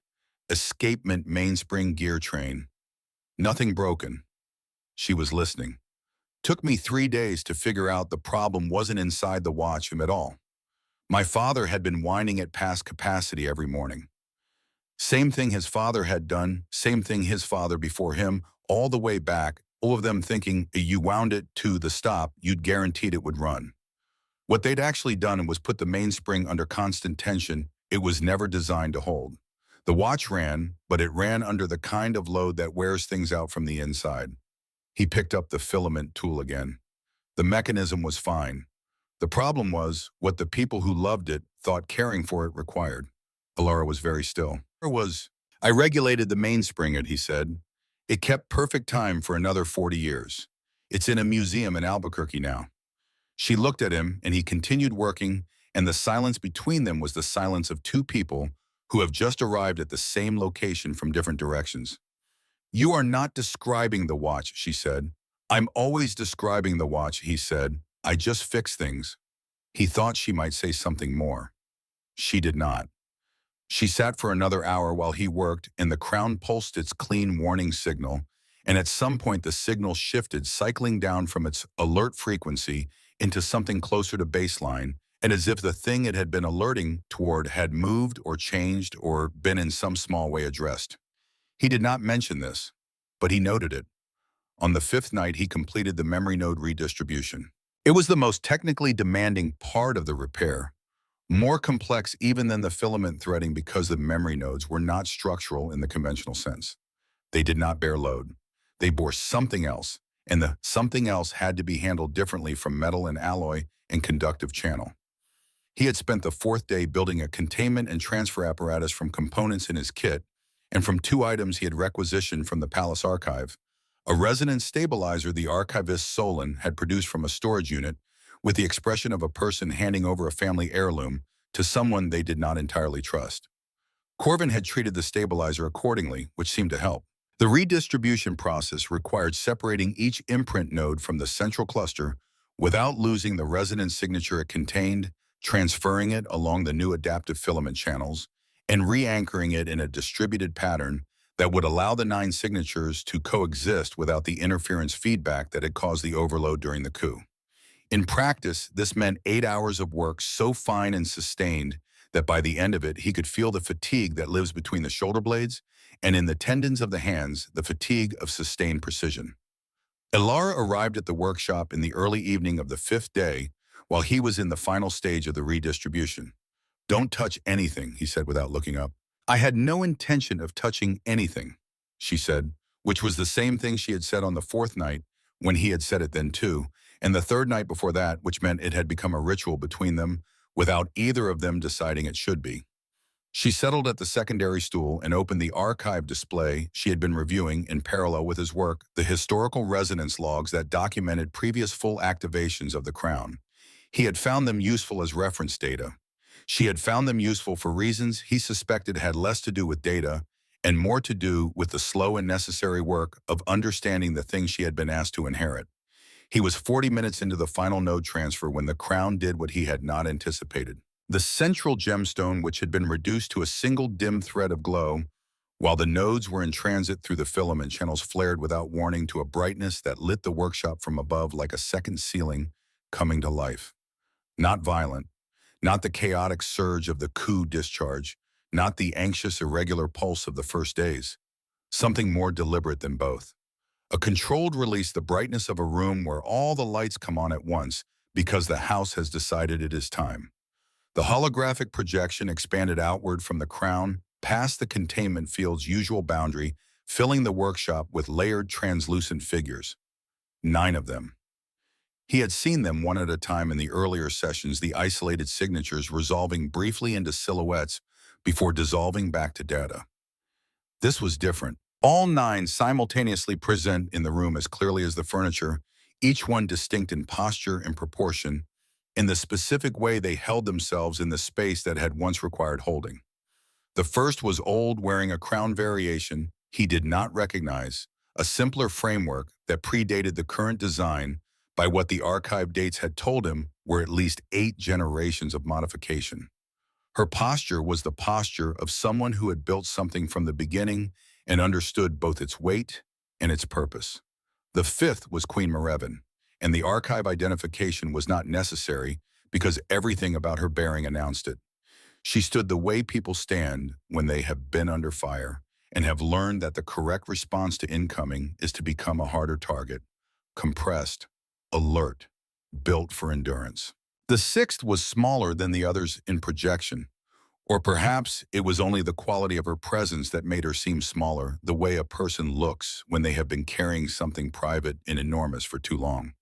Escapement mainspring gear train. Nothing broken. She was listening. Took me 3 days to figure out the problem wasn't inside the watch at all. My father had been winding it past capacity every morning. Same thing his father had done, same thing his father before him, all the way back, all of them thinking you wound it to the stop, you'd guaranteed it would run. What they'd actually done was put the mainspring under constant tension it was never designed to hold. The watch ran, but it ran under the kind of load that wears things out from the inside. He picked up the filament tool again. The mechanism was fine. The problem was what the people who loved it thought caring for it required. Alara was very still. I regulated the mainspring, he said. It kept perfect time for another 40 years. It's in a museum in Albuquerque now. She looked at him, and he continued working, and the silence between them was the silence of 2 people who have just arrived at the same location from different directions. "You are not describing the watch," she said. "I'm always describing the watch," he said. "I just fix things." He thought she might say something more. She did not. She sat for another hour while he worked, and the crown pulsed its clean warning signal, and at some point the signal shifted, cycling down from its alert frequency into something closer to baseline, and as if the thing it had been alerting toward had moved or changed or been in some small way addressed. He did not mention this, but he noted it. On the fifth night, he completed the memory node redistribution. It was the most technically demanding part of the repair, more complex even than the filament threading because the memory nodes were not structural in the conventional sense. They did not bear load. They bore something else, and the something else had to be handled differently from metal and alloy and conductive channel. He had spent the fourth day building a containment and transfer apparatus from components in his kit, and from two items he had requisitioned from the Palace Archive: a resonance stabilizer the archivist Solon had produced from a storage unit, with the expression of a person handing over a family heirloom to someone they did not entirely trust. Corvin had treated the stabilizer accordingly, which seemed to help. The redistribution process required separating each imprint node from the central cluster without losing the resonance signature it contained, transferring it along the new adaptive filament channels, and re-anchoring it in a distributed pattern that would allow the 9 signatures to coexist without the interference feedback that had caused the overload during the coup. In practice, this meant 8 hours of work so fine and sustained that by the end of it, he could feel the fatigue that lives between the shoulder blades, and in the tendons of the hands, the fatigue of sustained precision. Elara arrived at the workshop in the early evening of the 5th day, while he was in the final stage of the redistribution. "Don't touch anything," he said without looking up. "I had no intention of touching anything," she said, which was the same thing she had said on the 4th night, when he had said it then too, and the 3rd night before that, which meant it had become a ritual between them, without either of them deciding it should be. She settled at the secondary stool and opened the archive display she had been reviewing in parallel with his work, the historical resonance logs that documented previous full activations of the crown. He had found them useful as reference data. She had found them useful for reasons he suspected had less to do with data and more to do with the slow and necessary work of understanding the thing she had been asked to inherit. He was 40 minutes into the final node transfer when the crown did what he had not anticipated. The central gemstone, which had been reduced to a single dim thread of glow, while the nodes were in transit through the filament channels, flared without warning to a brightness that lit the workshop from above like a second ceiling coming to life. Not violent, not the chaotic surge of the coup discharge, not the anxious, irregular pulse of the first days. Something more deliberate than both. A controlled release, the brightness of a room where all the lights come on at once because the house has decided it is time. The holographic projection expanded outward from the crown, past the containment field's usual boundary, filling the workshop with layered translucent figures. 9 of them. He had seen them one at a time in the earlier sessions, the isolated signatures resolving briefly into silhouettes before dissolving back to data. This was different. All 9 simultaneously present in the room as clearly as the furniture, each one distinct in posture and proportion, in the specific way they held themselves in the space that had once required holding. The first was old, wearing a crown variation he did not recognize, a simpler framework that predated the current design by what the archive dates had told him were at least 8 generations of modification. Her posture was the posture of someone who had built something from the beginning and understood both its weight and its purpose. The 5th was Queen Marevin, and the archive identification was not necessary because everything about her bearing announced it. She stood the way people stand when they have been under fire and have learned that the correct response to incoming is to become a harder target, compressed, alert, built for endurance. The 6th was smaller than the others in projection, or perhaps it was only the quality of her presence that made her seem smaller, the way a person looks when they have been carrying something private and enormous for too long.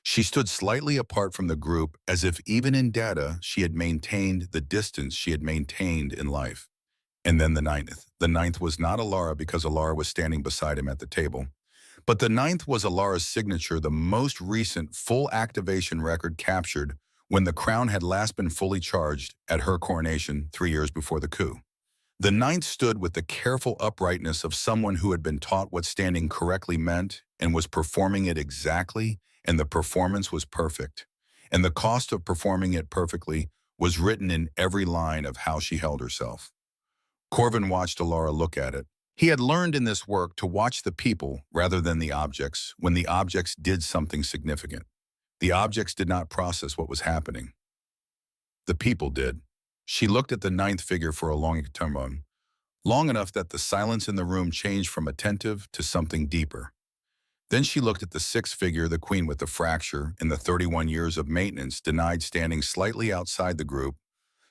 She stood slightly apart from the group, as if even in data she had maintained the distance she had maintained in life. And then the 9th. The 9th was not Elara because Elara was standing beside him at the table. But the 9th was Alara's signature, the most recent full activation record captured when the crown had last been fully charged at her coronation 3 years before the coup. The ninth stood with the careful uprightness of someone who had been taught what standing correctly meant and was performing it exactly, and the performance was perfect. And the cost of performing it perfectly was written in every line of how she held herself. Corvin watched Alara look at it. He had learned in this work to watch the people rather than the objects when the objects did something significant. The objects did not process what was happening. The people did. She looked at the ninth figure for a long time, long enough that the silence in the room changed from attentive to something deeper. Then she looked at the sixth figure, the queen with the fracture and the 31 years of maintenance denied, standing slightly outside the group,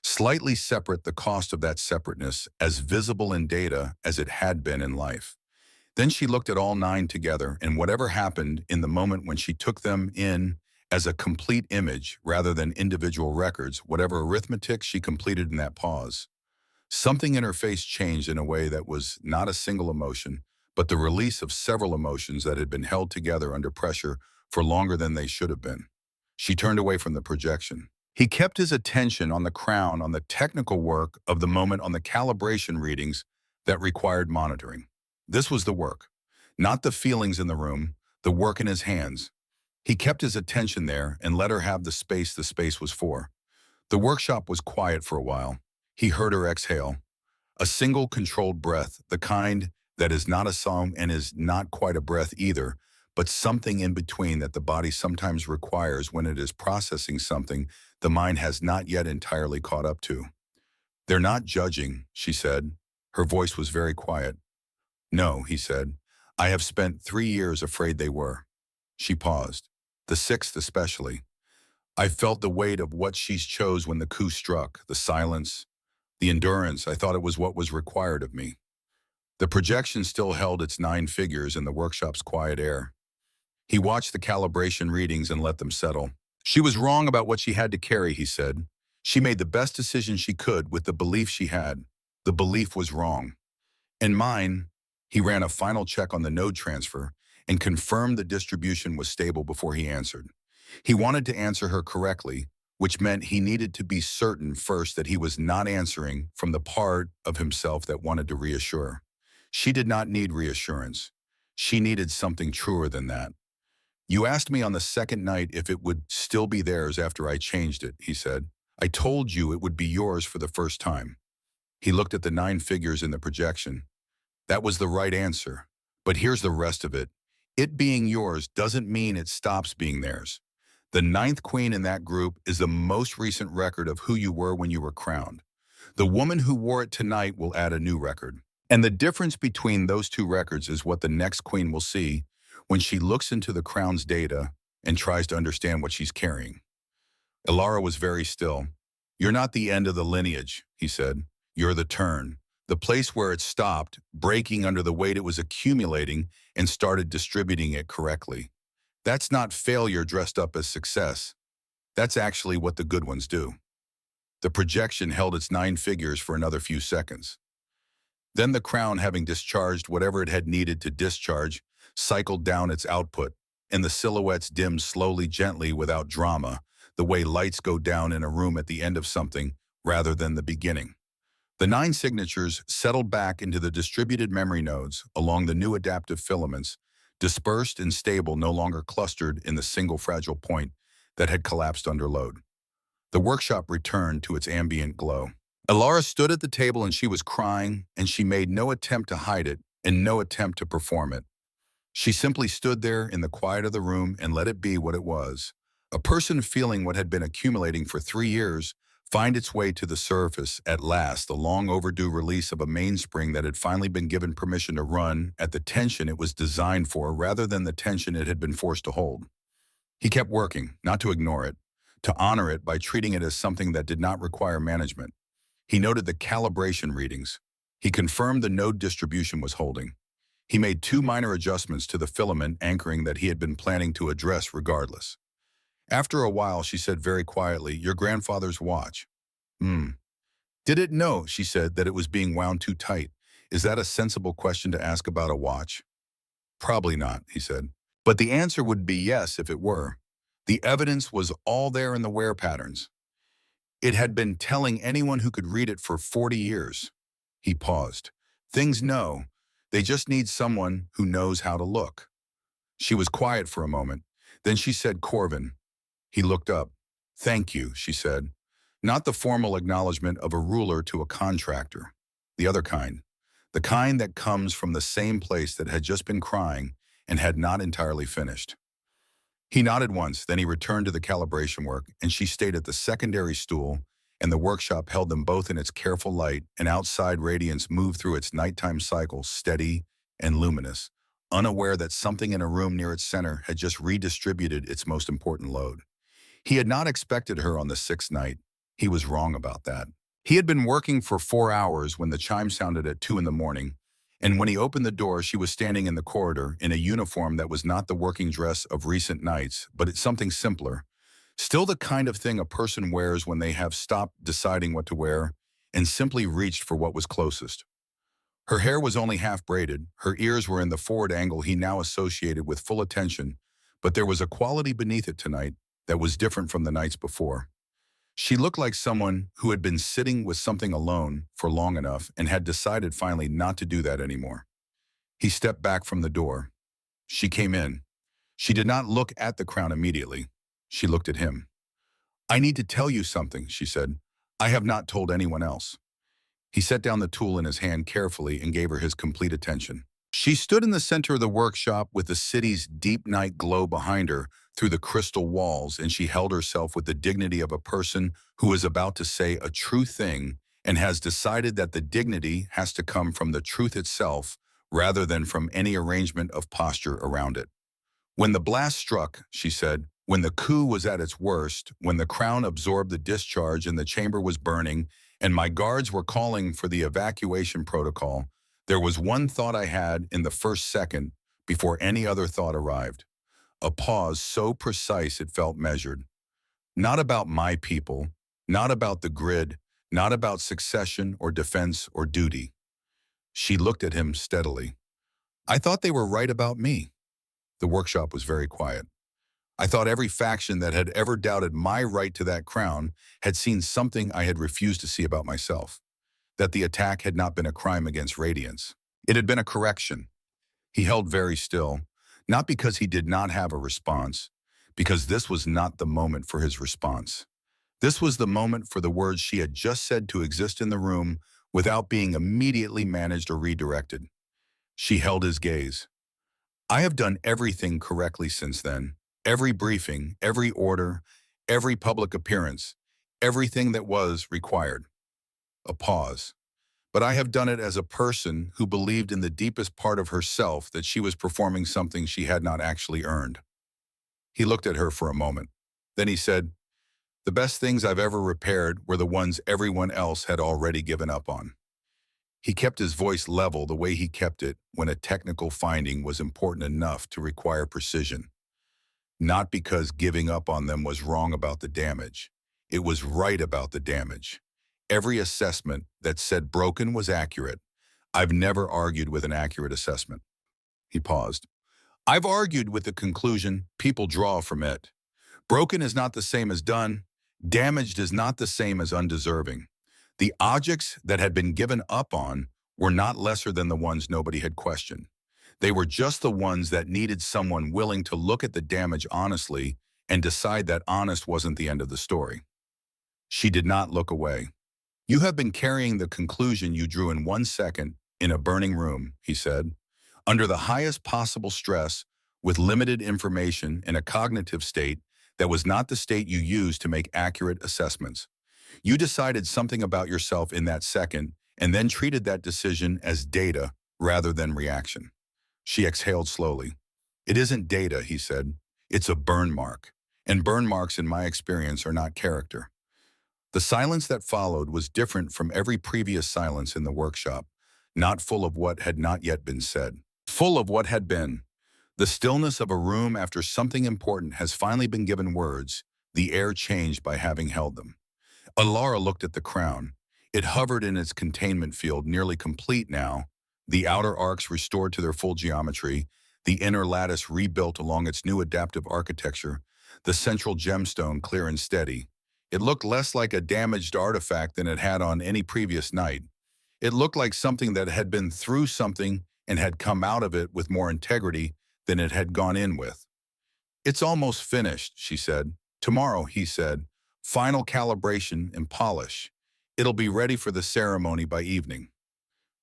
slightly separate, the cost of that separateness as visible in data as it had been in life. Then she looked at all nine together, and whatever happened in the moment when she took them in as a complete image rather than individual records, whatever arithmetic she completed in that pause, something in her face changed in a way that was not a single emotion, but the release of several emotions that had been held together under pressure for longer than they should have been. She turned away from the projection. He kept his attention on the crown, on the technical work of the moment, on the calibration readings that required monitoring. This was the work, not the feelings in the room, the work in his hands. He kept his attention there and let her have the space was for. The workshop was quiet for a while. He heard her exhale, a single controlled breath, the kind that is not a song and is not quite a breath either, but something in between that the body sometimes requires when it is processing something the mind has not yet entirely caught up to. "They're not judging," she said. Her voice was very quiet. "No," he said. "I have spent 3 years afraid they were." She paused. The sixth especially. I felt the weight of what she chose when the coup struck, the silence, the endurance. I thought it was what was required of me. The projection still held its 9 figures in the workshop's quiet air. He watched the calibration readings and let them settle. "She was wrong about what she had to carry," he said. "She made the best decision she could with the belief she had. The belief was wrong. And mine," he ran a final check on the node transfer and confirmed the distribution was stable before he answered. He wanted to answer her correctly, which meant he needed to be certain first that he was not answering from the part of himself that wanted to reassure. She did not need reassurance. She needed something truer than that. "You asked me on the second night if it would still be theirs after I changed it," he said. "I told you it would be yours for the first time." He looked at the 9 figures in the projection. "That was the right answer. But here's the rest of it. It being yours doesn't mean it stops being theirs. The ninth queen in that group is the most recent record of who you were when you were crowned. The woman who wore it tonight will add a new record. And the difference between those 2 records is what the next queen will see when she looks into the crown's data and tries to understand what she's carrying." Alara was very still. "You're not the end of the lineage," he said. "You're the turn, the place where it stopped, breaking under the weight it was accumulating, and started distributing it correctly. That's not failure dressed up as success. That's actually what the good ones do." The projection held its 9 figures for another few seconds. Then the crown, having discharged whatever it had needed to discharge, cycled down its output, and the silhouettes dimmed slowly, gently, without drama, the way lights go down in a room at the end of something rather than the beginning. The 9 signatures settled back into the distributed memory nodes along the new adaptive filaments, dispersed and stable, no longer clustered in the single fragile point that had collapsed under load. The workshop returned to its ambient glow. Alara stood at the table and she was crying, and she made no attempt to hide it and no attempt to perform it. She simply stood there in the quiet of the room and let it be what it was. A person feeling what had been accumulating for 3 years find its way to the surface at last, the long overdue release of a mainspring that had finally been given permission to run at the tension it was designed for rather than the tension it had been forced to hold. He kept working, not to ignore it, to honor it by treating it as something that did not require management. He noted the calibration readings. He confirmed the node distribution was holding. He made 2 minor adjustments to the filament anchoring that he had been planning to address regardless. After a while, she said very quietly, "Your grandfather's watch." "Did it know," she said, "that it was being wound too tight? Is that a sensible question to ask about a watch?" "Probably not," he said. "But the answer would be yes if it were. The evidence was all there in the wear patterns. It had been telling anyone who could read it for 40 years. He paused. Things no. They just need someone who knows how to look. She was quiet for a moment. Then she said, Corvin. He looked up. Thank you, she said. Not the formal acknowledgement of a ruler to a contractor. The other kind. The kind that comes from the same place that had just been crying and had not entirely finished. He nodded once, then he returned to the calibration work, and she stayed at the secondary stool, and the workshop held them both in its careful light, and outside radiance moved through its nighttime cycle, steady and luminous, unaware that something in a room near its center had just redistributed its most important load. He had not expected her on the sixth night. He was wrong about that. He had been working for 4 hours when the chime sounded at 2 in the morning, and when he opened the door, she was standing in the corridor in a uniform that was not the working dress of recent nights, but it's something simpler. Still the kind of thing a person wears when they have stopped deciding what to wear and simply reached for what was closest. Her hair was only half braided, her ears were in the forward angle he now associated with full attention, but there was a quality beneath it tonight that was different from the nights before. She looked like someone who had been sitting with something alone for long enough and had decided finally not to do that anymore. He stepped back from the door. She came in. She did not look at the crown immediately. She looked at him. I need to tell you something, she said. I have not told anyone else. He set down the tool in his hand carefully and gave her his complete attention. She stood in the center of the workshop with the city's deep night glow behind her through the crystal walls, and she held herself with the dignity of a person who is about to say a true thing and has decided that the dignity has to come from the truth itself rather than from any arrangement of posture around it. When the blast struck, she said, when the coup was at its worst, when the crown absorbed the discharge and the chamber was burning, and my guards were calling for the evacuation protocol, there was one thought I had in the first second before any other thought arrived. A pause so precise it felt measured. Not about my people, not about the grid, not about succession or defense or duty. She looked at him steadily. I thought they were right about me. The workshop was very quiet. I thought every faction that had ever doubted my right to that crown had seen something I had refused to see about myself. That the attack had not been a crime against radiance. It had been a correction. He held very still, not because he did not have a response, because this was not the moment for his response. This was the moment for the words she had just said to exist in the room without being immediately managed or redirected. She held his gaze. I have done everything correctly since then. Every briefing, every order, every public appearance, everything that was required. A pause. But I have done it as a person who believed in the deepest part of herself that she was performing something she had not actually earned. He looked at her for a moment. Then he said, the best things I've ever repaired were the ones everyone else had already given up on. He kept his voice level the way he kept it when a technical finding was important enough to require precision. Not because giving up on them was wrong about the damage. It was right about the damage. Every assessment that said broken was accurate. I've never argued with an accurate assessment. He paused. I've argued with the conclusion people draw from it. Broken is not the same as done. Damaged is not the same as undeserving. The objects that had been given up on were not lesser than the ones nobody had questioned. They were just the ones that needed someone willing to look at the damage honestly and decide that honest wasn't the end of the story. She did not look away. You have been carrying the conclusion you drew in 1 second in a burning room, he said, under the highest possible stress, with limited information in a cognitive state that was not the state you used to make accurate assessments. You decided something about yourself in that second and then treated that decision as data rather than reaction. She exhaled slowly. It isn't data, he said. It's a burn mark. And burn marks, in my experience, are not character. The silence that followed was different from every previous silence in the workshop, not full of what had not yet been said, full of what had been. The stillness of a room after something important has finally been given words, the air changed by having held them. Alara looked at the crown. It hovered in its containment field, nearly complete now, the outer arcs restored to their full geometry, the inner lattice rebuilt along its new adaptive architecture, the central gemstone clear and steady. It looked less like a damaged artifact than it had on any previous night. It looked like something that had been through something and had come out of it with more integrity than it had gone in with. "It's almost finished," she said. "Tomorrow," he said, "final calibration and polish. It'll be ready for the ceremony by evening."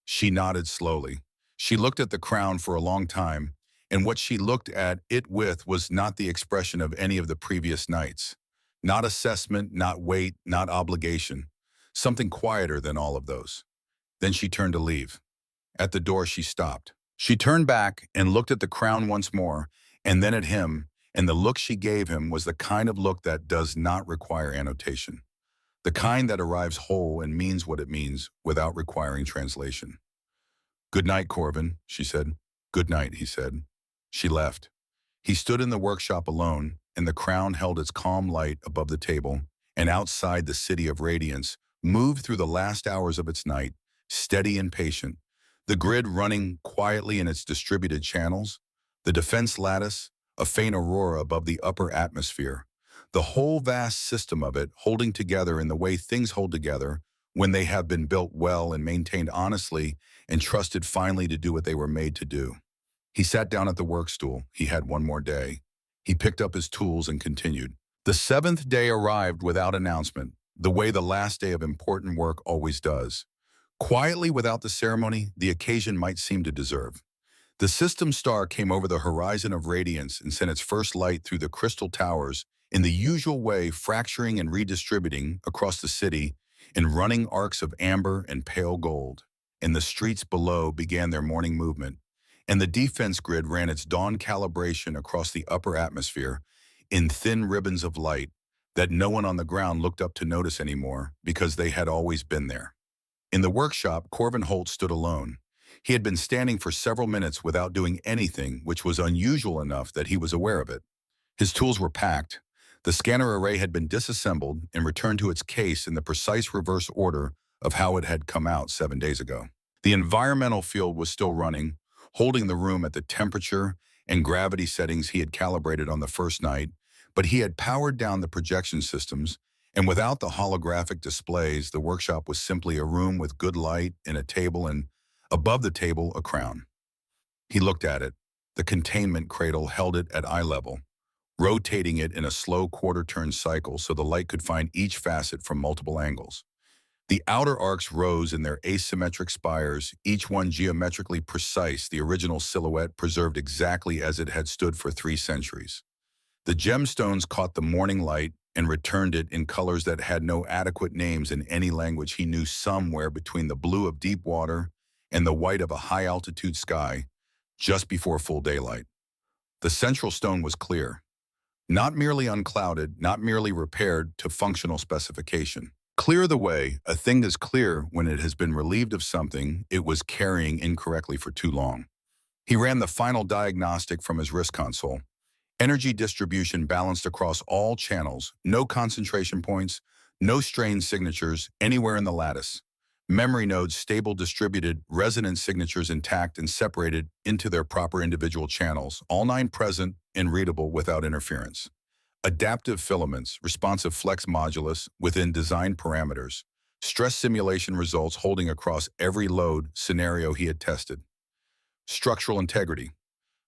She nodded slowly. She looked at the crown for a long time, and what she looked at it with was not the expression of any of the previous nights. Not assessment, not weight, not obligation. Something quieter than all of those. Then she turned to leave. At the door, she stopped. She turned back and looked at the crown once more, and then at him, and the look she gave him was the kind of look that does not require annotation. The kind that arrives whole and means what it means without requiring translation. "Good night, Corvin," she said. "Good night," he said. She left. He stood in the workshop alone, and the crown held its calm light above the table, and outside the city of radiance moved through the last hours of its night, steady and patient, the grid running quietly in its distributed channels, the defense lattice, a faint aurora above the upper atmosphere, the whole vast system of it holding together in the way things hold together when they have been built well and maintained honestly and trusted finally to do what they were made to do. He sat down at the work stool. He had one more day. He picked up his tools and continued. The seventh day arrived without announcement, the way the last day of important work always does. Quietly, without the ceremony the occasion might seem to deserve. The system star came over the horizon of radiance and sent its first light through the crystal towers in the usual way, fracturing and redistributing across the city in running arcs of amber and pale gold. And the streets below began their morning movement, and the defense grid ran its dawn calibration across the upper atmosphere in thin ribbons of light that no one on the ground looked up to notice anymore because they had always been there. In the workshop, Corvin Holt stood alone. He had been standing for several minutes without doing anything, which was unusual enough that he was aware of it. His tools were packed. The scanner array had been disassembled and returned to its case in the precise reverse order of how it had come out 7 days ago. The environmental field was still running, holding the room at the temperature and gravity settings he had calibrated on the first night, but he had powered down the projection systems, and without the holographic displays, the workshop was simply a room with good light and a table, and above the table, a crown. He looked at it. The containment cradle held it at eye level, rotating it in a slow quarter-turn cycle so the light could find each facet from multiple angles. The outer arcs rose in their asymmetric spires, each one geometrically precise, the original silhouette preserved exactly as it had stood for 3 centuries. The gemstones caught the morning light and returned it in colors that had no adequate names in any language he knew, somewhere between the blue of deep water and the white of a high-altitude sky, just before full daylight. The central stone was clear. Not merely unclouded, not merely repaired to functional specification. Clear the way a thing is clear when it has been relieved of something it was carrying incorrectly for too long. He ran the final diagnostic from his wrist console. Energy distribution balanced across all channels, no concentration points, no strain signatures anywhere in the lattice. Memory nodes stable, distributed, resonance signatures intact and separated into their proper individual channels, all 9 present and readable without interference. Adaptive filaments, responsive flex modulus within design parameters, stress simulation results holding across every load scenario he had tested. Structural integrity.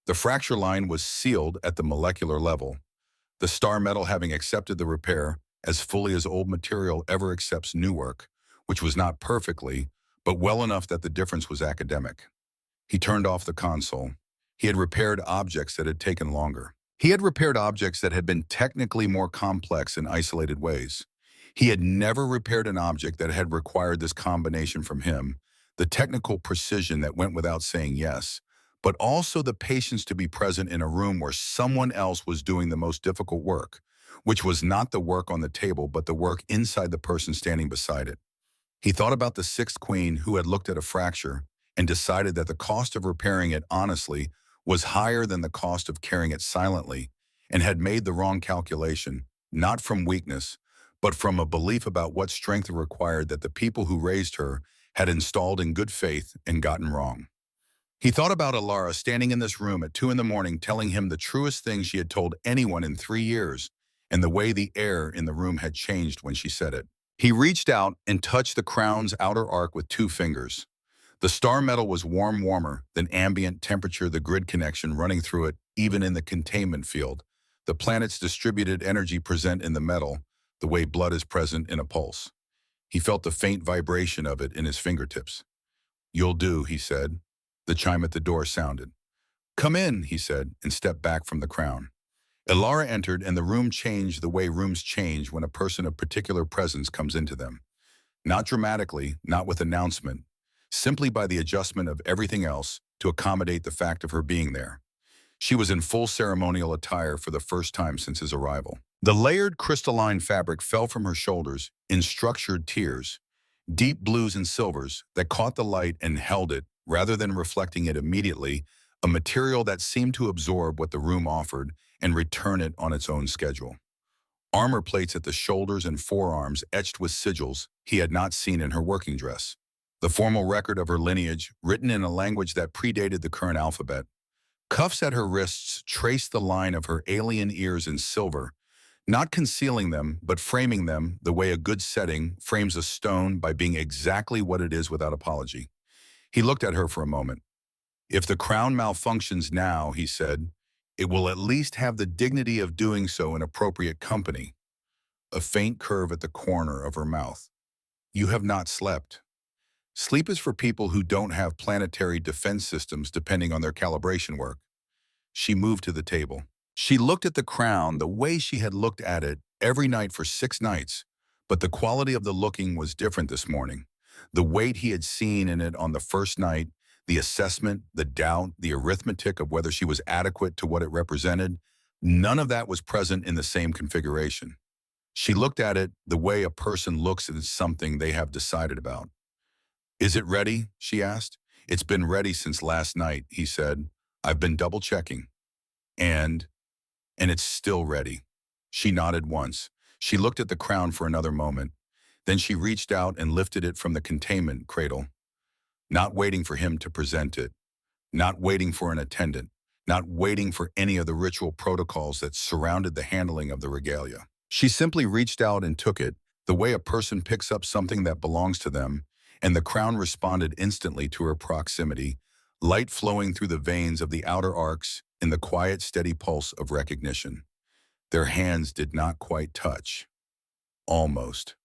The fracture line was sealed at the molecular level, the star metal having accepted the repair as fully as old material ever accepts new work, which was not perfectly, but well enough that the difference was academic. He turned off the console. He had repaired objects that had taken longer. He had repaired objects that had been technically more complex in isolated ways. He had never repaired an object that had required this combination from him, the technical precision that went without saying yes, but also the patience to be present in a room where someone else was doing the most difficult work, which was not the work on the table, but the work inside the person standing beside it. He thought about the 6th queen who had looked at a fracture and decided that the cost of repairing it honestly was higher than the cost of carrying it silently, and had made the wrong calculation, not from weakness, but from a belief about what strength required that the people who raised her had installed in good faith and gotten wrong. He thought about Alara standing in this room at 2 in the morning telling him the truest thing she had told anyone in 3 years, and the way the air in the room had changed when she said it. He reached out and touched the crown's outer arc with 2 fingers. The star metal was warmer than ambient temperature, the grid connection running through it, even in the containment field. The planet's distributed energy present in the metal, the way blood is present in a pulse. He felt the faint vibration of it in his fingertips. "You'll do," he said. The chime at the door sounded. "Come in," he said, and stepped back from the crown. Elara entered, and the room changed the way rooms change when a person of particular presence comes into them. Not dramatically, not with announcement, simply by the adjustment of everything else to accommodate the fact of her being there. She was in full ceremonial attire for the first time since his arrival. The layered crystalline fabric fell from her shoulders in structured tiers, deep blues and silvers that caught the light and held it, rather than reflecting it immediately, a material that seemed to absorb what the room offered and return it on its own schedule. Armor plates at the shoulders and forearms etched with sigils he had not seen in her working dress. The formal record of her lineage, written in a language that predated the current alphabet. Cuffs at her wrists traced the line of her alien ears in silver, not concealing them, but framing them the way a good setting frames a stone, by being exactly what it is without apology. He looked at her for a moment. "If the crown malfunctions now," he said, "it will at least have the dignity of doing so in appropriate company." A faint curve at the corner of her mouth. "You have not slept. Sleep is for people who don't have planetary defense systems depending on their calibration work." She moved to the table. She looked at the crown the way she had looked at it every night for 6 nights, but the quality of the looking was different this morning. The weight he had seen in it on the first night, the assessment, the doubt, the arithmetic of whether she was adequate to what it represented, none of that was present in the same configuration. She looked at it the way a person looks at something they have decided about. "Is it ready?" she asked. "It's been ready since last night," he said. "I've been double-checking. And it's still ready." She nodded once. She looked at the crown for another moment. Then she reached out and lifted it from the containment cradle, not waiting for him to present it, not waiting for an attendant, not waiting for any of the ritual protocols that surrounded the handling of the regalia. She simply reached out and took it, the way a person picks up something that belongs to them, and the crown responded instantly to her proximity, light flowing through the veins of the outer arcs in the quiet, steady pulse of recognition. Their hands did not quite touch. Almost.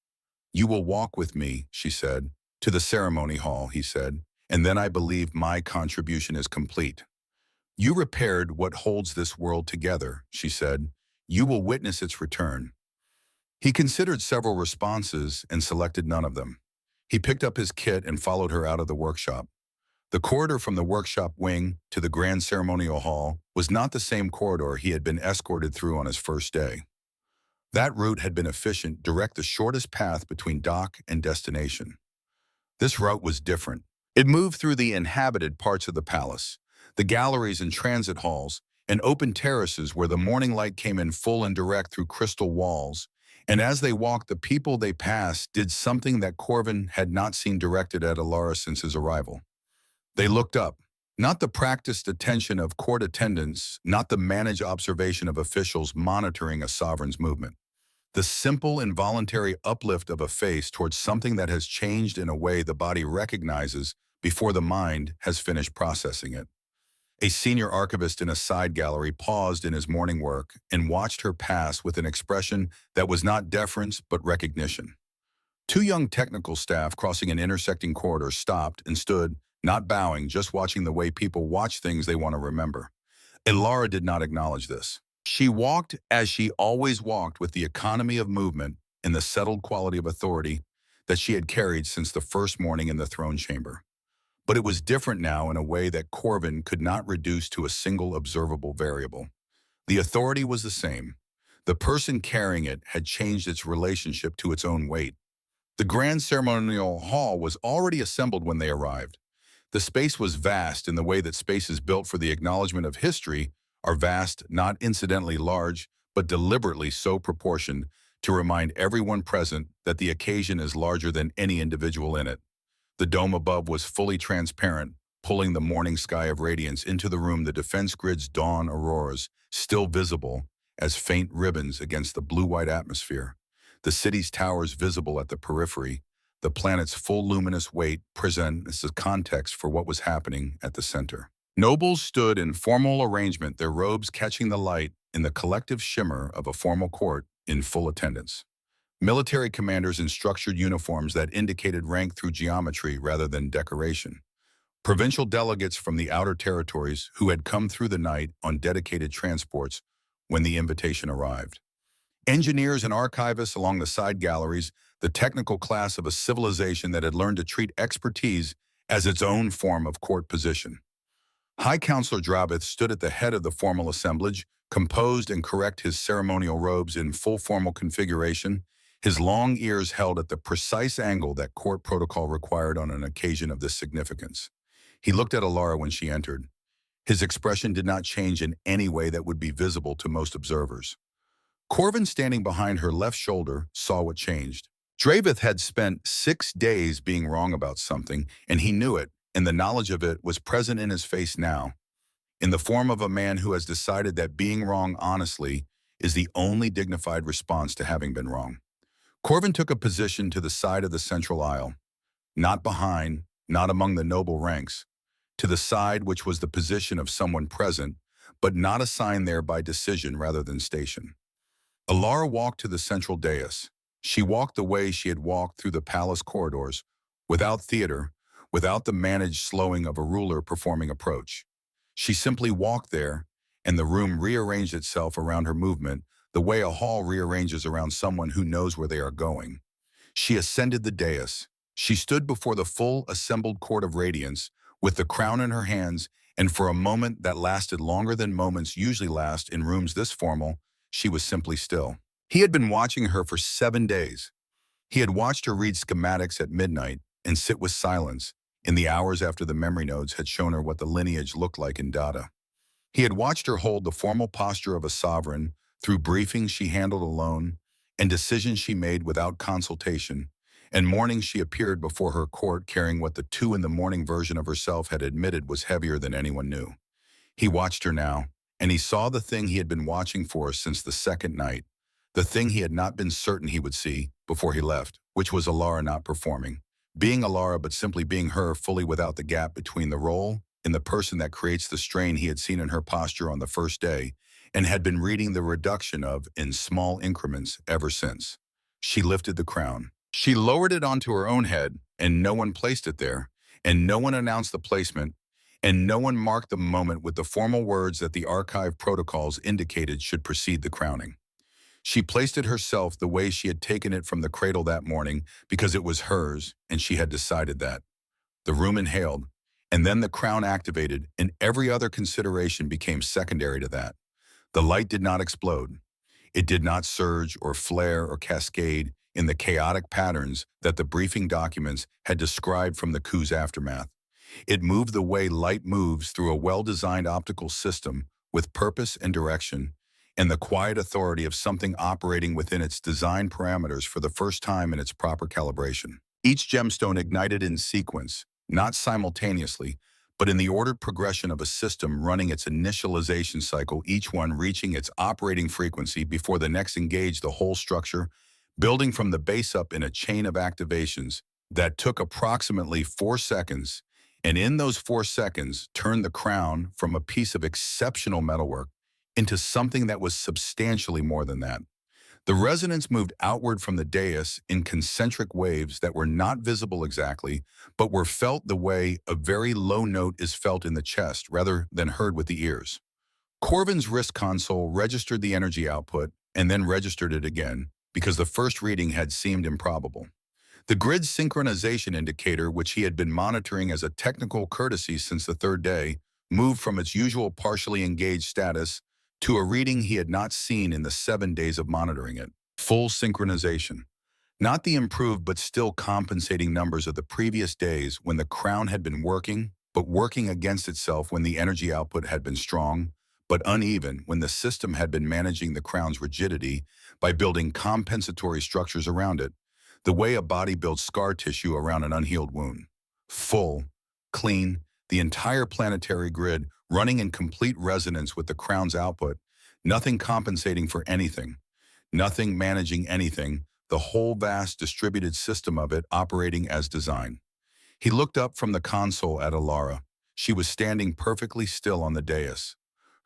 "You will walk with me," she said. "To the ceremony hall," he said, "and then I believe my contribution is complete." "You repaired what holds this world together," she said. "You will witness its return." He considered several responses and selected none of them. He picked up his kit and followed her out of the workshop. The corridor from the workshop wing to the grand ceremonial hall was not the same corridor he had been escorted through on his first day. That route had been efficient, direct, the shortest path between dock and destination. This route was different. It moved through the inhabited parts of the palace, the galleries and transit halls, and open terraces where the morning light came in full and direct through crystal walls. And as they walked, the people they passed did something that Corvin had not seen directed at Elara since his arrival. They looked up, not the practiced attention of court attendants, not the managed observation of officials monitoring a sovereign's movement. The simple, involuntary uplift of a face towards something that has changed in a way the body recognizes before the mind has finished processing it. A senior archivist in a side gallery paused in his morning work and watched her pass with an expression that was not deference but recognition. 2 young technical staff crossing an intersecting corridor stopped and stood, not bowing, just watching the way people watch things they want to remember. Elara did not acknowledge this. She walked as she always walked, with the economy of movement and the settled quality of authority that she had carried since the first morning in the throne chamber. But it was different now in a way that Corvin could not reduce to a single observable variable. The authority was the same. The person carrying it had changed its relationship to its own weight. The grand ceremonial hall was already assembled when they arrived. The space was vast in the way that spaces built for the acknowledgement of history are vast, not incidentally large, but deliberately so proportioned to remind everyone present that the occasion is larger than any individual in it. The dome above was fully transparent, pulling the morning sky of radiance into the room, the defense grid's dawn auroras still visible as faint ribbons against the blue-white atmosphere. the city's towers visible at the periphery, the planet's full luminous weight present as a context for what was happening at the center. Nobles stood in formal arrangement, their robes catching the light in the collective shimmer of a formal court in full attendance. Military commanders in structured uniforms that indicated rank through geometry rather than decoration. Provincial delegates from the outer territories who had come through the night on dedicated transports when the invitation arrived. Engineers and archivists along the side galleries, the technical class of a civilization that had learned to treat expertise as its own form of court position. High Counselor Drabith stood at the head of the formal assemblage, composed and correct his ceremonial robes in full formal configuration, his long ears held at the precise angle that court protocol required on an occasion of this significance. He looked at Alara when she entered. His expression did not change in any way that would be visible to most observers. Corvin, standing behind her left shoulder, saw what changed. Dravith had spent 6 days being wrong about something, and he knew it, and the knowledge of it was present in his face now, in the form of a man who has decided that being wrong honestly is the only dignified response to having been wrong. Corvin took a position to the side of the central aisle, not behind, not among the noble ranks, to the side which was the position of someone present, but not assigned there by decision rather than station. Alara walked to the central dais. She walked the way she had walked through the palace corridors, without theater, without the managed slowing of a ruler performing approach. She simply walked there, and the room rearranged itself around her movement the way a hall rearranges around someone who knows where they are going. She ascended the dais. She stood before the full assembled court of radiance, with the crown in her hands, and for a moment that lasted longer than moments usually last in rooms this formal, she was simply still. He had been watching her for 7 days. He had watched her read schematics at midnight and sit with silence in the hours after the memory nodes had shown her what the lineage looked like in data. He had watched her hold the formal posture of a sovereign through briefings she handled alone and decisions she made without consultation, and mornings she appeared before her court carrying what the 2 in the morning version of herself had admitted was heavier than anyone knew. He watched her now, and he saw the thing he had been watching for since the second night, the thing he had not been certain he would see before he left, which was Alara not performing. Being Alara but simply being her fully without the gap between the role and the person that creates the strain he had seen in her posture on the first day and had been reading the reduction of in small increments ever since. She lifted the crown. She lowered it onto her own head, and no one placed it there, and no one announced the placement, and no one marked the moment with the formal words that the archive protocols indicated should precede the crowning. She placed it herself the way she had taken it from the cradle that morning because it was hers, and she had decided that. The room inhaled, and then the crown activated, and every other consideration became secondary to that. The light did not explode. It did not surge or flare or cascade in the chaotic patterns that the briefing documents had described from the coup's aftermath. It moved the way light moves through a well-designed optical system with purpose and direction, and the quiet authority of something operating within its design parameters for the first time in its proper calibration. Each gemstone ignited in sequence, not simultaneously, but in the ordered progression of a system running its initialization cycle, each one reaching its operating frequency before the next engaged the whole structure, building from the base up in a chain of activations that took approximately 4 seconds, and in those 4 seconds turned the crown from a piece of exceptional metalwork into something that was substantially more than that. The resonance moved outward from the dais in concentric waves that were not visible exactly, but were felt the way a very low note is felt in the chest rather than heard with the ears. Corvin's wrist console registered the energy output and then registered it again because the first reading had seemed improbable. The grid synchronization indicator, which he had been monitoring as a technical courtesy since the 3rd day, moved from its usual partially engaged status to a reading he had not seen in the 7 days of monitoring it. Full synchronization. Not the improved but still compensating numbers of the previous days when the crown had been working, but working against itself when the energy output had been strong, but uneven when the system had been managing the crown's rigidity by building compensatory structures around it, the way a body builds scar tissue around an unhealed wound. Full, clean, the entire planetary grid running in complete resonance with the crown's output, nothing compensating for anything, nothing managing anything, the whole vast distributed system of it operating as designed. He looked up from the console at Alara. She was standing perfectly still on the dais.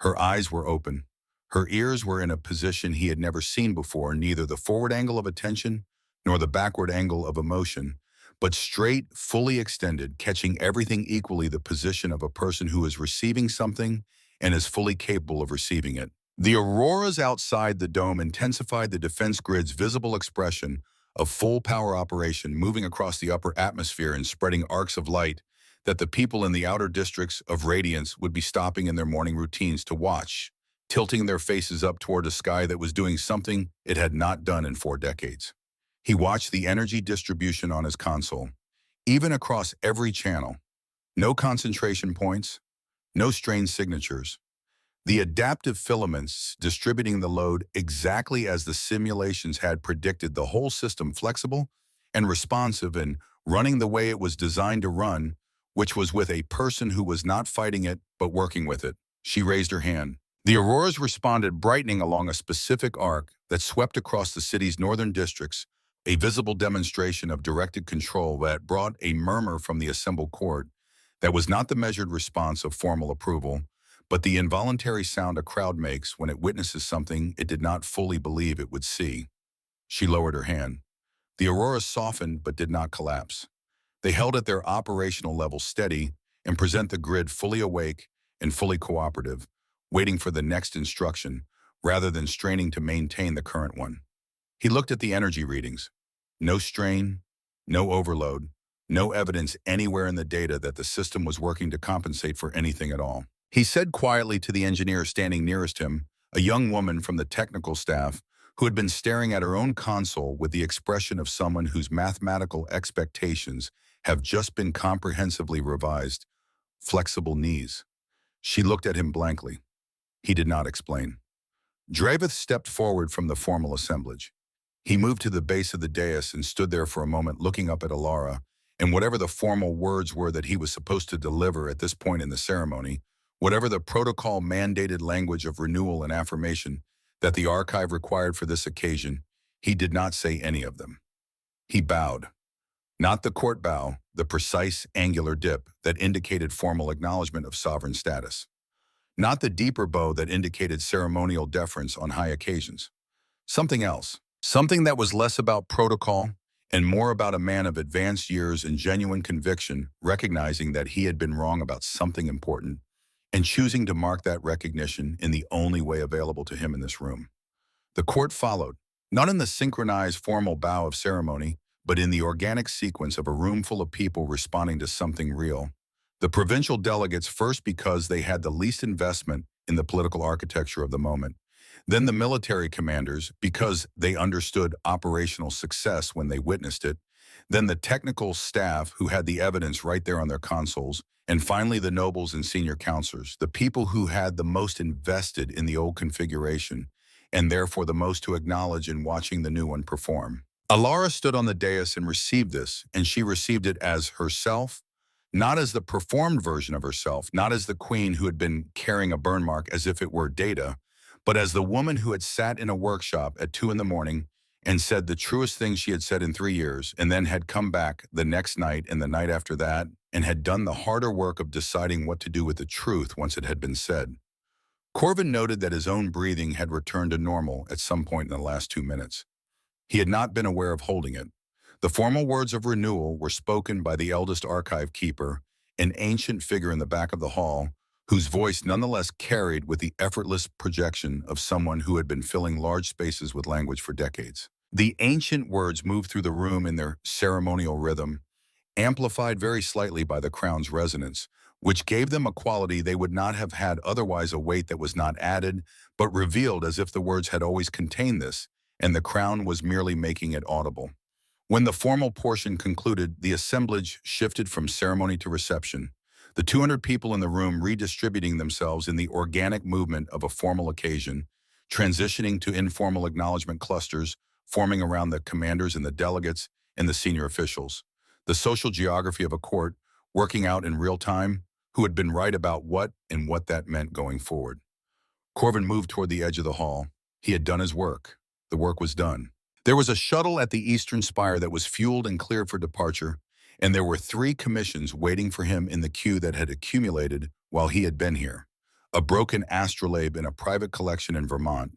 Her eyes were open. Her ears were in a position he had never seen before, neither the forward angle of attention nor the backward angle of emotion, but straight, fully extended, catching everything equally, the position of a person who is receiving something and is fully capable of receiving it. The auroras outside the dome intensified the defense grid's visible expression of full power operation, moving across the upper atmosphere and spreading arcs of light that the people in the outer districts of radiance would be stopping in their morning routines to watch, tilting their faces up toward a sky that was doing something it had not done in 4 decades. He watched the energy distribution on his console, even across every channel. No concentration points, no strain signatures. The adaptive filaments distributing the load exactly as the simulations had predicted, the whole system flexible and responsive and running the way it was designed to run, which was with a person who was not fighting it but working with it. She raised her hand. The auroras responded, brightening along a specific arc that swept across the city's northern districts, a visible demonstration of directed control that brought a murmur from the assembled court that was not the measured response of formal approval, but the involuntary sound a crowd makes when it witnesses something it did not fully believe it would see. She lowered her hand. The auroras softened but did not collapse. They held at their operational level steady and present the grid fully awake and fully cooperative, waiting for the next instruction rather than straining to maintain the current one. He looked at the energy readings. No strain, no overload, no evidence anywhere in the data that the system was working to compensate for anything at all. He said quietly to the engineer standing nearest him, a young woman from the technical staff who had been staring at her own console with the expression of someone whose mathematical expectations have just been comprehensively revised, "Flexible knees." She looked at him blankly. He did not explain. Dravith stepped forward from the formal assemblage. He moved to the base of the dais and stood there for a moment looking up at Alara, and whatever the formal words were that he was supposed to deliver at this point in the ceremony, whatever the protocol-mandated language of renewal and affirmation that the archive required for this occasion, he did not say any of them. He bowed. Not the court bow, the precise angular dip that indicated formal acknowledgement of sovereign status. Not the deeper bow that indicated ceremonial deference on high occasions. Something else. Something that was less about protocol and more about a man of advanced years and genuine conviction, recognizing that he had been wrong about something important and choosing to mark that recognition in the only way available to him in this room. The court followed, not in the synchronized formal bow of ceremony, but in the organic sequence of a room full of people responding to something real. The provincial delegates first because they had the least investment in the political architecture of the moment, then the military commanders because they understood operational success when they witnessed it, then the technical staff who had the evidence right there on their consoles, and finally the nobles and senior counselors, the people who had the most invested in the old configuration, and therefore the most to acknowledge in watching the new one perform. Alara stood on the dais and received this, and she received it as herself, not as the performed version of herself, not as the queen who had been carrying a burn mark as if it were data, but as the woman who had sat in a workshop at 2 a.m. and said the truest thing she had said in 3 years, and then had come back the next night and the night after that, and had done the harder work of deciding what to do with the truth once it had been said. Corvin noted that his own breathing had returned to normal at some point in the last 2 minutes. He had not been aware of holding it. The formal words of renewal were spoken by the eldest archive keeper, an ancient figure in the back of the hall, whose voice nonetheless carried with the effortless projection of someone who had been filling large spaces with language for decades. The ancient words moved through the room in their ceremonial rhythm, amplified very slightly by the crown's resonance, which gave them a quality they would not have had otherwise, a weight that was not added, but revealed as if the words had always contained this, and the crown was merely making it audible. When the formal portion concluded, the assemblage shifted from ceremony to reception, the 200 people in the room redistributing themselves in the organic movement of a formal occasion, transitioning to informal acknowledgement clusters, forming around the commanders and the delegates and the senior officials. The social geography of a court, working out in real time, who had been right about what and what that meant going forward. Corvin moved toward the edge of the hall. He had done his work. The work was done. There was a shuttle at the eastern spire that was fueled and cleared for departure, and there were 3 commissions waiting for him in the queue that had accumulated while he had been here. A broken astrolabe in a private collection in Vermont,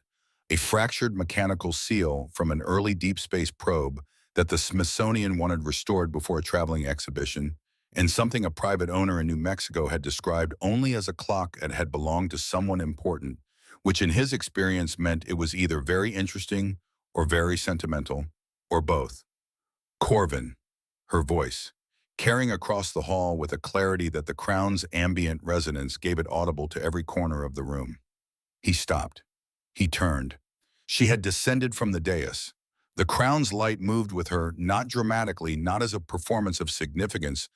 a fractured mechanical seal from an early deep space probe that the Smithsonian wanted restored before a traveling exhibition, and something a private owner in New Mexico had described only as a clock that had belonged to someone important, which in his experience meant it was either very interesting or very sentimental, or both. Corvin, her voice, carrying across the hall with a clarity that the crown's ambient resonance gave it audible to every corner of the room. He stopped. He turned. She had descended from the dais. The crown's light moved with her, not dramatically, not as a performance of significance,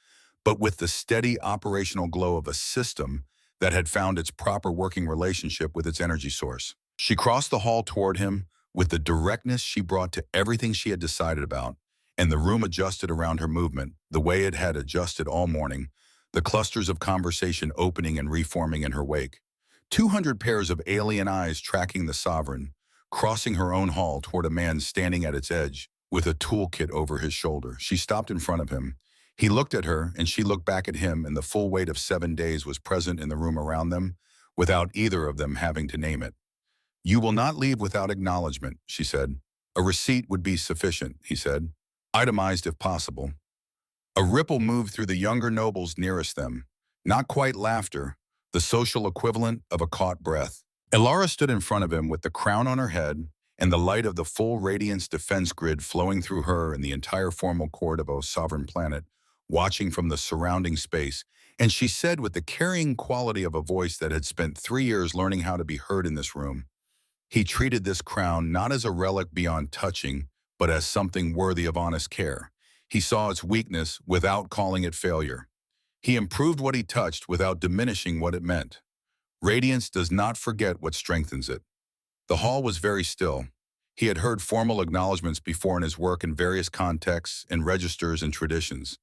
but with the steady operational glow of a system that had found its proper working relationship with its energy source. She crossed the hall toward him with the directness she brought to everything she had decided about, and the room adjusted around her movement, the way it had adjusted all morning, the clusters of conversation opening and reforming in her wake. 200 pairs of alien eyes tracking the sovereign, crossing her own hall toward a man standing at its edge with a toolkit over his shoulder. She stopped in front of him. He looked at her, and she looked back at him, and the full weight of 7 days was present in the room around them, without either of them having to name it. "You will not leave without acknowledgement," she said. "A receipt would be sufficient," he said. "Itemized if possible." A ripple moved through the younger nobles nearest them. Not quite laughter, the social equivalent of a caught breath. Elara stood in front of him with the crown on her head and the light of the full radiance defense grid flowing through her and the entire formal court of a sovereign planet, watching from the surrounding space, and she said with the carrying quality of a voice that had spent 3 years learning how to be heard in this room, "He treated this crown not as a relic beyond touching, but as something worthy of honest care. He saw its weakness without calling it failure. He improved what he touched without diminishing what it meant. Radiance does not forget what strengthens it." The hall was very still. He had heard formal acknowledgments before in his work in various contexts and registers and traditions.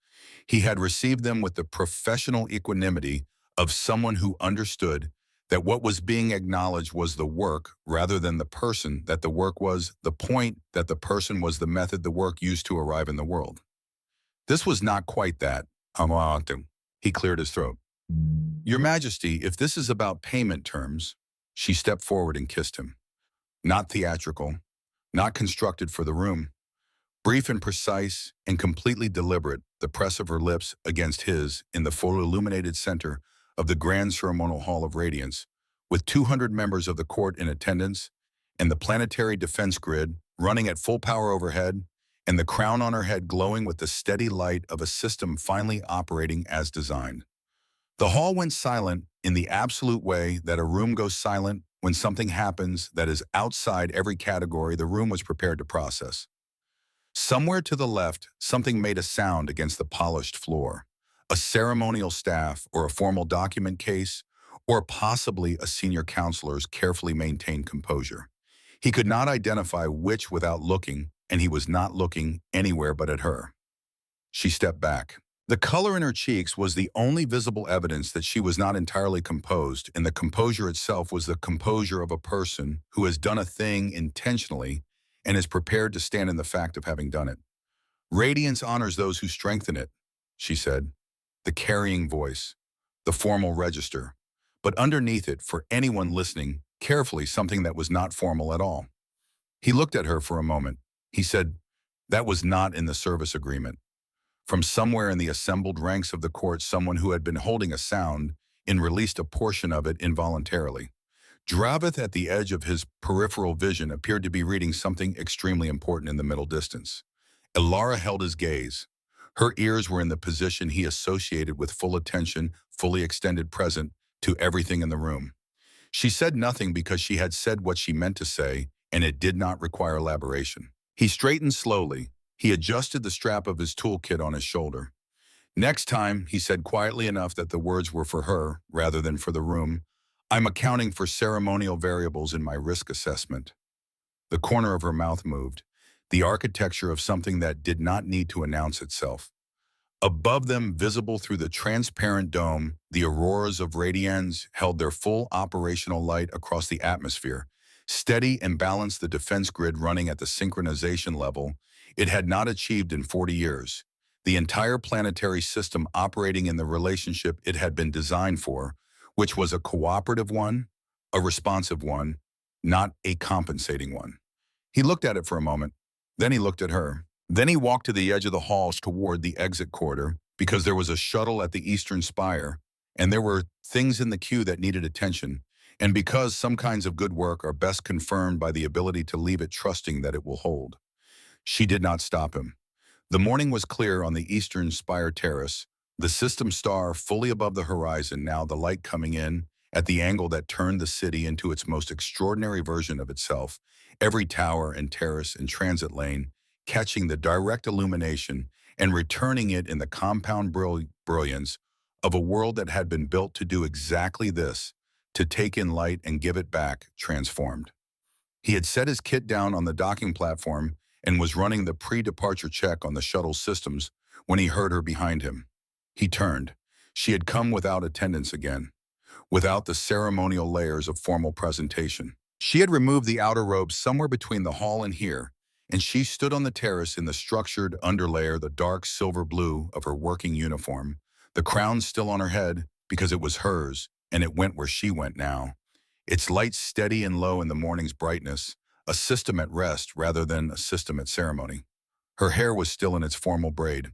He had received them with the professional equanimity of someone who understood that what was being acknowledged was the work rather than the person, that the work was the point, that the person was the method the work used to arrive in the world. This was not quite that. He cleared his throat. "Your Majesty, if this is about payment terms," she stepped forward and kissed him. Not theatrical, not constructed for the room. Brief and precise and completely deliberate, the press of her lips against his in the full illuminated center of the grand ceremonial hall of radiance, with 200 members of the court in attendance, and the planetary defense grid running at full power overhead, and the crown on her head glowing with the steady light of a system finally operating as designed. The hall went silent in the absolute way that a room goes silent when something happens that is outside every category the room was prepared to process. Somewhere to the left, something made a sound against the polished floor. A ceremonial staff or a formal document case, or possibly a senior counselor's carefully maintained composure. He could not identify which without looking, and he was not looking anywhere but at her. She stepped back. The color in her cheeks was the only visible evidence that she was not entirely composed, and the composure itself was the composure of a person who has done a thing intentionally and is prepared to stand in the fact of having done it. "Radiance honors those who strengthen it," she said. The carrying voice, the formal register, but underneath it, for anyone listening, carefully something that was not formal at all. He looked at her for a moment. He said, "That was not in the service agreement." From somewhere in the assembled ranks of the court, someone who had been holding a sound released a portion of it involuntarily. Dravith, at the edge of his peripheral vision, appeared to be reading something extremely important in the middle distance. Elara held his gaze. Her ears were in the position he associated with full attention, fully extended present to everything in the room. She said nothing because she had said what she meant to say, and it did not require elaboration. He straightened slowly. He adjusted the strap of his toolkit on his shoulder. "Next time," he said quietly enough that the words were for her rather than for the room, "I'm accounting for ceremonial variables in my risk assessment." The corner of her mouth moved, the architecture of something that did not need to announce itself. Above them, visible through the transparent dome, the auroras of radiance held their full operational light across the atmosphere, Steady and balanced the defense grid running at the synchronization level it had not achieved in 40 years. The entire planetary system operating in the relationship it had been designed for, which was a cooperative one, a responsive one, not a compensating one. He looked at it for a moment. Then he looked at her. Then he walked to the edge of the halls toward the exit corridor because there was a shuttle at the eastern spire, and there were things in the queue that needed attention, and because some kinds of good work are best confirmed by the ability to leave it trusting that it will hold. She did not stop him. The morning was clear on the eastern spire terrace, the system star fully above the horizon, now the light coming in at the angle that turned the city into its most extraordinary version of itself, every tower and terrace and transit lane catching the direct illumination and returning it in the compound brilliance of a world that had been built to do exactly this, to take in light and give it back, transformed. He had set his kit down on the docking platform and was running the pre-departure check on the shuttle's systems when he heard her behind him. He turned. She had come without attendants again, without the ceremonial layers of formal presentation. She had removed the outer robes somewhere between the hall and here, and she stood on the terrace in the structured underlayer, the dark silver blue of her working uniform, the crown still on her head because it was hers, and it went where she went now. Its light steady and low in the morning's brightness, a system at rest rather than a system at ceremony. Her hair was still in its formal braid.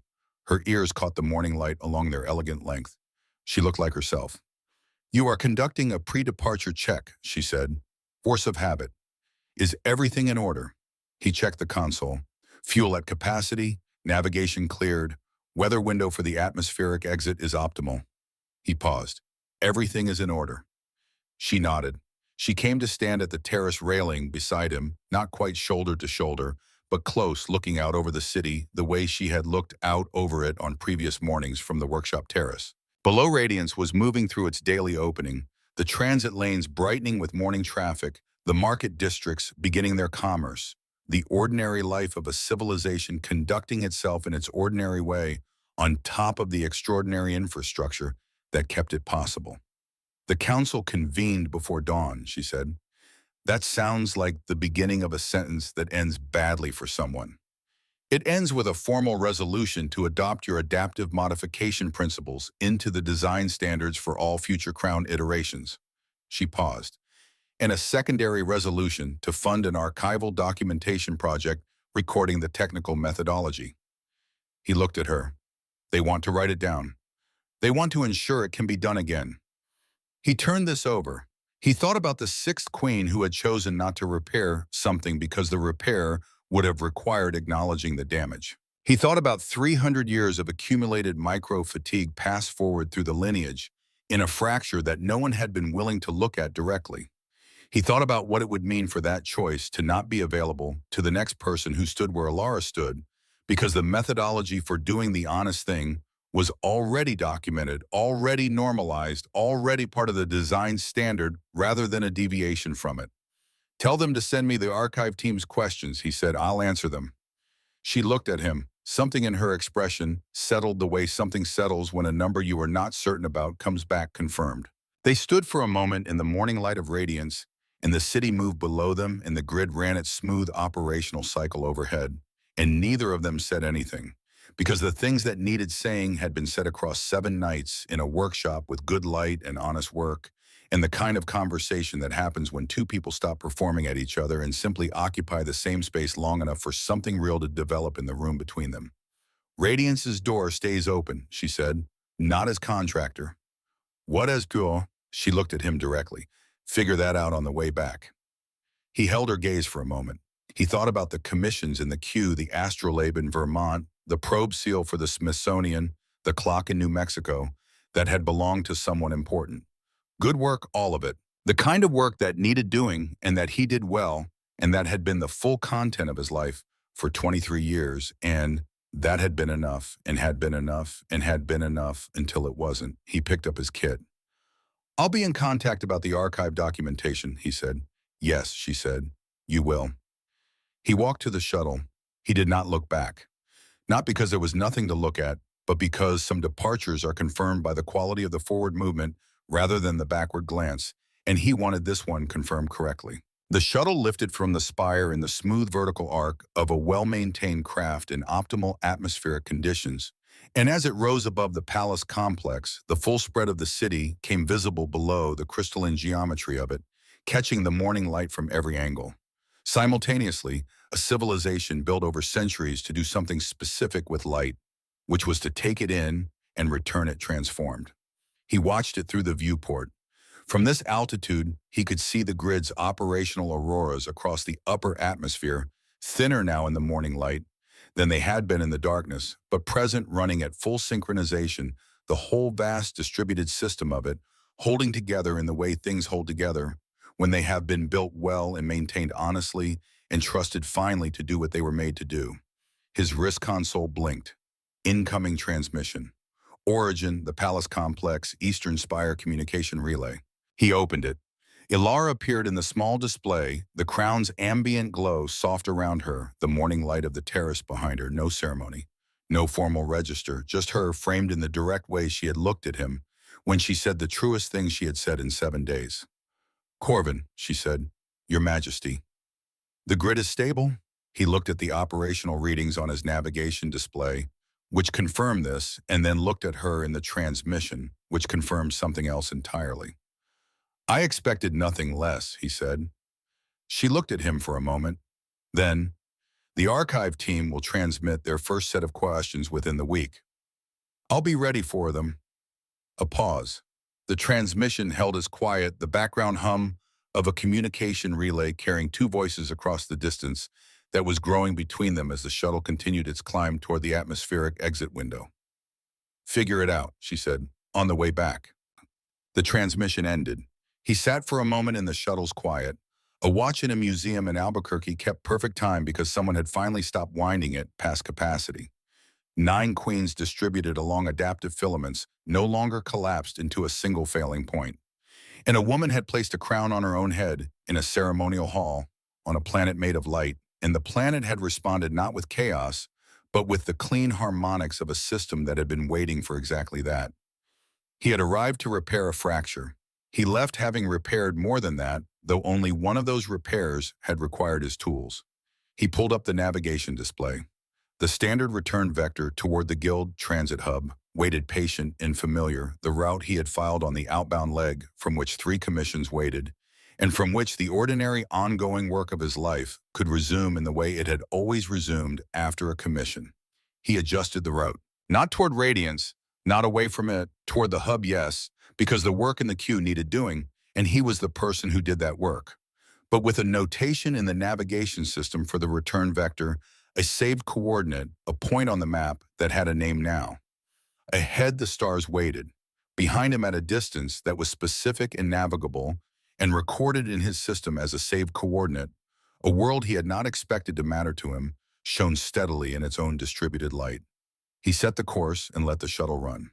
Her ears caught the morning light along their elegant length. She looked like herself. "You are conducting a pre-departure check," she said. "Force of habit. Is everything in order?" He checked the console. Fuel at capacity, navigation cleared, weather window for the atmospheric exit is optimal. He paused. "Everything is in order." She nodded. She came to stand at the terrace railing beside him, not quite shoulder to shoulder, but close, looking out over the city the way she had looked out over it on previous mornings from the workshop terrace. Below, Radiance was moving through its daily opening, the transit lanes brightening with morning traffic, the market districts beginning their commerce, the ordinary life of a civilization conducting itself in its ordinary way on top of the extraordinary infrastructure that kept it possible. "The council convened before dawn," she said. "That sounds like the beginning of a sentence that ends badly for someone. It ends with a formal resolution to adopt your adaptive modification principles into the design standards for all future Crown iterations." She paused. "And a secondary resolution to fund an archival documentation project recording the technical methodology." He looked at her. "They want to write it down. They want to ensure it can be done again." He turned this over. He thought about the sixth queen who had chosen not to repair something because the repair would have required acknowledging the damage. He thought about 300 years of accumulated micro-fatigue passed forward through the lineage in a fracture that no one had been willing to look at directly. He thought about what it would mean for that choice to not be available to the next person who stood where Alara stood, because the methodology for doing the honest thing was already documented, already normalized, already part of the design standard rather than a deviation from it. "Tell them to send me the archive team's questions," he said. "I'll answer them." She looked at him. Something in her expression settled the way something settles when a number you are not certain about comes back confirmed. They stood for a moment in the morning light of radiance, and the city moved below them, and the grid ran its smooth operational cycle overhead, and neither of them said anything, because the things that needed saying had been said across 7 nights in a workshop with good light and honest work, and the kind of conversation that happens when 2 people stop performing at each other and simply occupy the same space long enough for something real to develop in the room between them. "Radiance's door stays open," she said, "not as contractor." "What as girl?" She looked at him directly. "Figure that out on the way back." He held her gaze for a moment. He thought about the commissions in the queue, the astrolabe in Vermont, the probe seal for the Smithsonian, the clock in New Mexico, that had belonged to someone important. Good work, all of it. The kind of work that needed doing and that he did well, and that had been the full content of his life for 23 years, and that had been enough, and had been enough, and had been enough until it wasn't. He picked up his kit. "I'll be in contact about the archive documentation," he said. "Yes," she said. "You will." He walked to the shuttle. He did not look back. Not because there was nothing to look at, but because some departures are confirmed by the quality of the forward movement rather than the backward glance, and he wanted this one confirmed correctly. The shuttle lifted from the spire in the smooth vertical arc of a well-maintained craft in optimal atmospheric conditions, and as it rose above the palace complex, the full spread of the city came visible below the crystalline geometry of it, catching the morning light from every angle. Simultaneously, a civilization built over centuries to do something specific with light, which was to take it in and return it transformed. He watched it through the viewport. From this altitude, he could see the grid's operational auroras across the upper atmosphere, thinner now in the morning light than they had been in the darkness, but present, running at full synchronization, the whole vast distributed system of it, holding together in the way things hold together when they have been built well and maintained honestly and trusted finally to do what they were made to do. His wrist console blinked. Incoming transmission. Origin, the Palace Complex, Eastern Spire Communication Relay. He opened it. Ilara appeared in the small display, the crown's ambient glow soft around her, the morning light of the terrace behind her, no ceremony, no formal register, just her framed in the direct way she had looked at him when she said the truest thing she had said in 7 days. "Corvin," she said, "Your Majesty." "The grid is stable?" He looked at the operational readings on his navigation display, which confirmed this, and then looked at her in the transmission, which confirmed something else entirely. "I expected nothing less," he said. She looked at him for a moment. Then, "The archive team will transmit their first set of questions within the week. I'll be ready for them." A pause. The transmission held as quiet, the background hum of a communication relay carrying two voices across the distance that was growing between them as the shuttle continued its climb toward the atmospheric exit window. "Figure it out," she said, "on the way back." The transmission ended. He sat for a moment in the shuttle's quiet. A watch in a museum in Albuquerque kept perfect time because someone had finally stopped winding it past capacity. 9 queens distributed along adaptive filaments no longer collapsed into a single failing point. And a woman had placed a crown on her own head in a ceremonial hall on a planet made of light, and the planet had responded not with chaos, but with the clean harmonics of a system that had been waiting for exactly that. He had arrived to repair a fracture. He left having repaired more than that, though only one of those repairs had required his tools. He pulled up the navigation display. The standard return vector toward the Guild Transit Hub waited patient and familiar, the route he had filed on the outbound leg from which 3 commissions waited, and from which the ordinary ongoing work of his life could resume in the way it had always resumed after a commission. He adjusted the route. Not toward Radiance, not away from it, toward the hub, yes, because the work in the queue needed doing, and he was the person who did that work. But with a notation in the navigation system for the return vector, a saved coordinate, a point on the map that had a name now. Ahead the stars waited, behind him at a distance that was specific and navigable, and recorded in his system as a saved coordinate, a world he had not expected to matter to him, shone steadily in its own distributed light. He set the course and let the shuttle run.